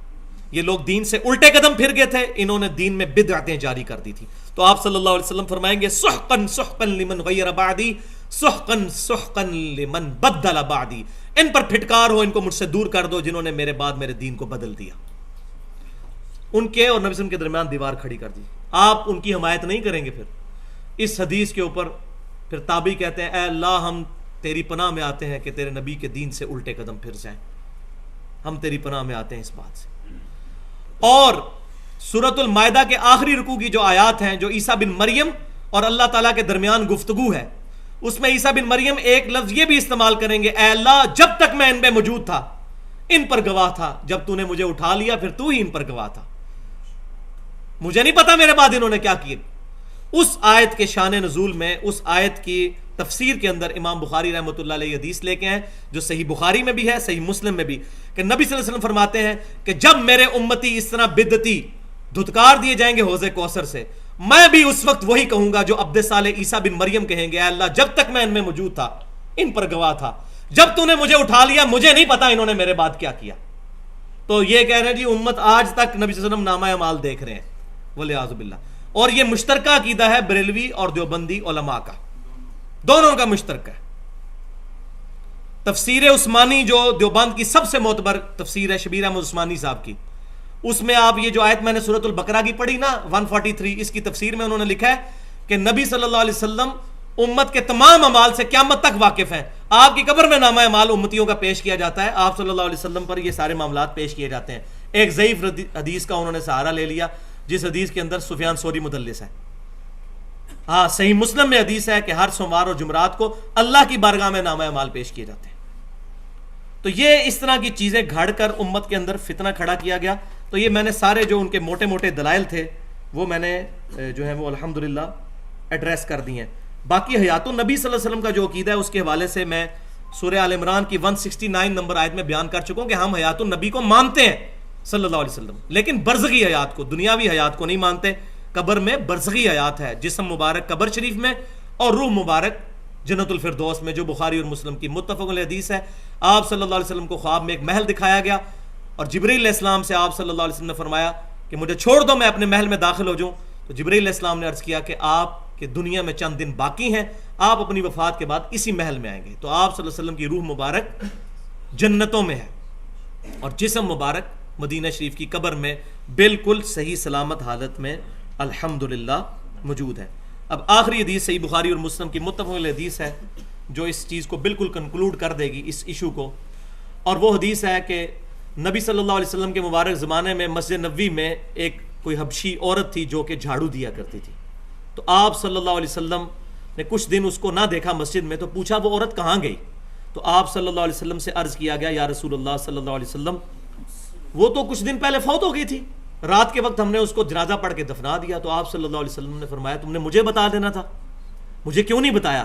یہ لوگ دین سے الٹے قدم پھر گئے تھے, انہوں نے دین میں بدعتیں جاری کر دی تھی. تو آپ صلی اللہ علیہ وسلم فرمائیں گے سحقا سحقا لمن غیر بعدی سحقا سحقا لمن بدل بعدی, ان پر پھٹکار ہو, ان کو مجھ سے دور کر دو جنہوں نے میرے بعد میرے دین کو بدل دیا. ان کے اور نبی صلی اللہ علیہ وسلم کے درمیان دیوار کھڑی کر دی. آپ ان کی حمایت نہیں کریں گے. پھر اس حدیث کے اوپر پھر تابعی کہتے ہیں اے اللہ ہم تیری پناہ میں آتے ہیں کہ تیرے نبی کے دین سے الٹے قدم پھر جائیں, ہم تیری پناہ میں آتے ہیں اس بات سے. اور سورۃ المائدہ کے آخری رکوع کی جو آیات ہیں جو عیسیٰ بن مریم اور اللہ تعالیٰ کے درمیان گفتگو ہے, اس میں عیسیٰ بن مریم ایک لفظ یہ بھی استعمال کریں گے اے اللہ جب تک میں ان میں موجود تھا ان پر گواہ تھا, جب تو نے مجھے اٹھا لیا پھر تو ہی ان پر گواہ تھا, مجھے نہیں پتا میرے بعد انہوں نے کیا کیا. اس آیت کے شان نزول میں اس آیت کی تفسیر کے اندر امام بخاری رحمۃ اللہ علیہ حدیث لے کے ہیں جو صحیح بخاری میں بھی ہے صحیح مسلم میں بھی, کہ نبی صلی اللہ علیہ وسلم فرماتے ہیں کہ جب میرے امتی اس طرح بدعتی دھتکار دیے جائیں گے حوض کوثر سے, میں بھی اس وقت وہی کہوں گا جو عبد صالح عیسیٰ بن مریم کہیں گے اے اللہ جب تک میں ان میں موجود تھا ان پر گواہ تھا, جب تو نے مجھے اٹھا لیا مجھے نہیں پتا انہوں نے میرے بعد کیا کیا. تو یہ کہہ رہے ہیں جی امت آج تک نبی صلی اللہ علیہ وسلم نامہ اعمال دیکھ رہے ہیں والعیاذ باللہ. اور یہ مشترکہ عقیدہ ہے بریلوی اور دیوبندی علماء کا, دونوں کا مشترکہ ہے. تفسیر عثمانی جو دیوبند کی سب سے معتبر تفسیر ہے شبیر احمد عثمانی صاحب کی, اس میں آپ یہ جو آیت میں نے سورۃ البقرہ کی پڑھی نا 143, اس کی تفسیر میں انہوں نے لکھا ہے کہ نبی صلی اللہ علیہ وسلم امت کے تمام اعمال سے قیامت تک واقف ہیں. آپ کی قبر میں نامہ اعمال امتیوں کا پیش کیا جاتا ہے, آپ صلی اللہ علیہ وسلم پر یہ سارے معاملات پیش کیے جاتے ہیں. ایک ضعیف حدیث کا انہوں نے سہارا لے لیا جس حدیث کے اندر سفیان ثوری مدلس ہے. ہاں صحیح مسلم میں حدیث ہے کہ ہر سوموار اور جمعرات کو اللہ کی بارگاہ میں نامہ اعمال پیش کیے جاتے ہیں. تو یہ اس طرح کی چیزیں گھڑ کر امت کے اندر فتنہ کھڑا کیا گیا. تو یہ میں نے سارے جو ان کے موٹے موٹے دلائل تھے وہ میں نے جو ہے وہ الحمدللہ ایڈریس کر دی ہیں. باقی حیات النبی صلی اللہ علیہ وسلم کا جو عقیدہ ہے اس کے حوالے سے میں سورہ آل عمران کی 169 نمبر آیت میں بیان کر چکا ہوں کہ ہم حیات النبی کو مانتے ہیں صلی اللہ علیہ وسلم, لیکن برزخی حیات کو, دنیاوی حیات کو نہیں مانتے. قبر میں برزخی حیات ہے, جسم مبارک قبر شریف میں اور روح مبارک جنت الفردوس میں, جو بخاری اور مسلم کی متفق علیہ حدیث ہے. آپ صلی اللہ علیہ وسلم کو خواب میں ایک محل دکھایا گیا اور جبرائیل علیہ السلام سے آپ صلی اللہ علیہ وسلم نے فرمایا کہ مجھے چھوڑ دو میں اپنے محل میں داخل ہو جاؤں. تو جبرائیل علیہ السلام نے عرض کیا کہ آپ کہ دنیا میں چند دن باقی ہیں, آپ اپنی وفات کے بعد اسی محل میں آئیں گے. تو آپ صلی اللہ علیہ وسلم کی روح مبارک جنتوں میں ہے اور جسم مبارک مدینہ شریف کی قبر میں بالکل صحیح سلامت حالت میں الحمدللہ موجود ہے. اب آخری حدیث صحیح بخاری اور مسلم کی متفق علیہ حدیث ہے جو اس چیز کو بالکل کنکلوڈ کر دے گی اس ایشو کو, اور وہ حدیث ہے کہ نبی صلی اللہ علیہ وسلم کے مبارک زمانے میں مسجد نبوی میں ایک کوئی حبشی عورت تھی جو کہ جھاڑو دیا کرتی تھی. تو آپ صلی اللہ علیہ وسلم نے کچھ دن اس کو نہ دیکھا مسجد میں, تو پوچھا وہ عورت کہاں گئی. تو آپ صلی اللہ علیہ وسلم سے عرض کیا گیا یا رسول اللہ صلی اللہ علیہ وسلم وہ تو کچھ دن پہلے فوت ہو گئی تھی, رات کے وقت ہم نے اس کو جنازہ پڑھ کے دفنا دیا. تو آپ صلی اللہ علیہ وسلم نے فرمایا تم نے مجھے بتا دینا تھا, مجھے کیوں نہیں بتایا.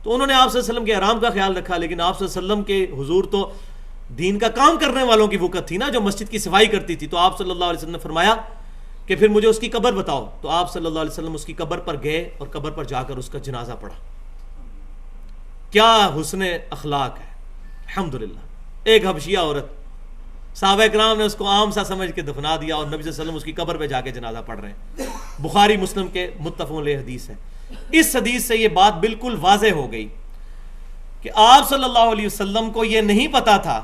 تو انہوں نے آپ صلی اللہ علیہ وسلم کے آرام کا خیال رکھا, لیکن آپ صلی اللہ علیہ وسلم کے حضور تو دین کا کام کرنے والوں کی وقت تھی نا, جو مسجد کی صفائی کرتی تھی. تو آپ صلی اللہ علیہ وسلم نے فرمایا کہ پھر مجھے اس کی قبر بتاؤ. تو آپ صلی اللہ علیہ وسلم اس کی قبر پر گئے اور قبر پر جا کر اس کا جنازہ پڑھا. کیا حسن اخلاق ہے الحمدللہ. ایک حبشیہ عورت, صحابہ کرام نے اس کو عام سا سمجھ کے دفنا دیا اور نبی صلی اللہ علیہ وسلم اس کی قبر پہ جا کے جنازہ پڑھ رہے ہیں. بخاری مسلم کے متفق علیہ حدیث ہے. اس حدیث سے یہ بات بالکل واضح ہو گئی کہ آپ صلی اللہ علیہ وسلم کو یہ نہیں پتا تھا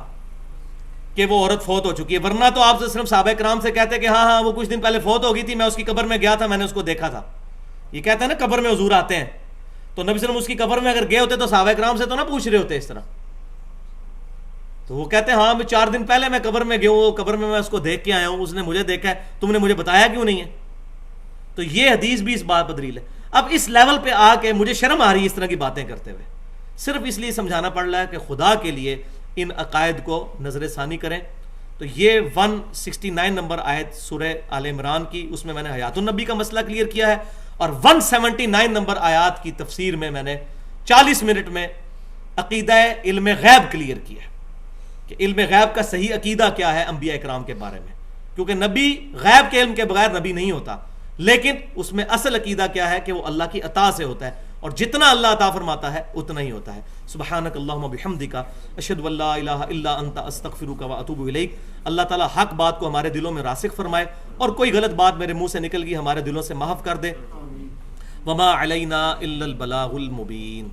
کہ وہ عورت فوت ہو چکی ہے, ورنہ تو آپ صلی اللہ علیہ وسلم صحابہ کرام سے کہتے کہ ہاں ہاں وہ کچھ دن پہلے فوت ہو گئی تھی, میں اس کی قبر میں گیا تھا, میں نے اس کو دیکھا تھا. یہ کہتے ہیں نا قبر میں حضور آتے ہیں, تو نبی صلی اللہ علیہ وسلم اس کی قبر میں اگر گئے ہوتے تو صحابہ کرام سے تو نہ پوچھ رہے ہوتے اس طرح. تو وہ کہتے ہیں ہاں 4 دن پہلے میں قبر میں گیا ہوں, قبر میں اس کو دیکھ کے آیا ہوں, اس نے مجھے دیکھا ہے, تم نے مجھے بتایا کیوں نہیں ہے؟ تو یہ حدیث بھی اس بات پر دلیل ہے. اب اس لیول پہ آ کے مجھے شرم آ رہی ہے اس طرح کی باتیں کرتے ہوئے, صرف اس لیے سمجھانا پڑ رہا ہے کہ خدا کے لیے ان عقائد کو نظر ثانی کریں. تو یہ 169 نمبر آیت سورہ آل عمران کی, اس میں میں نے حیات النبی کا مسئلہ کلیئر کیا ہے, اور 179 نمبر آیات کی تفسیر میں میں نے 40 منٹ میں عقیدہ علم غیب کلیئر کیا ہے کہ علم غیب کا صحیح عقیدہ کیا ہے انبیاء اکرام کے بارے میں, کیونکہ نبی غیب کے علم کے بغیر نبی نہیں ہوتا, لیکن اس میں اصل عقیدہ کیا ہے کہ وہ اللہ کی عطا سے ہوتا ہے, اور جتنا اللہ عطا فرماتا ہے اتنا ہی ہوتا ہے. سبحانک اللہم بحمدک اشہد ان لا الہ الا انت استغفرک واتوب الیک. اللہ تعالی حق بات کو ہمارے دلوں میں راسخ فرمائے, اور کوئی غلط بات میرے منہ سے نکل گئی ہمارے دلوں سے محو کر دے. وما علینا الا البلاغ المبین.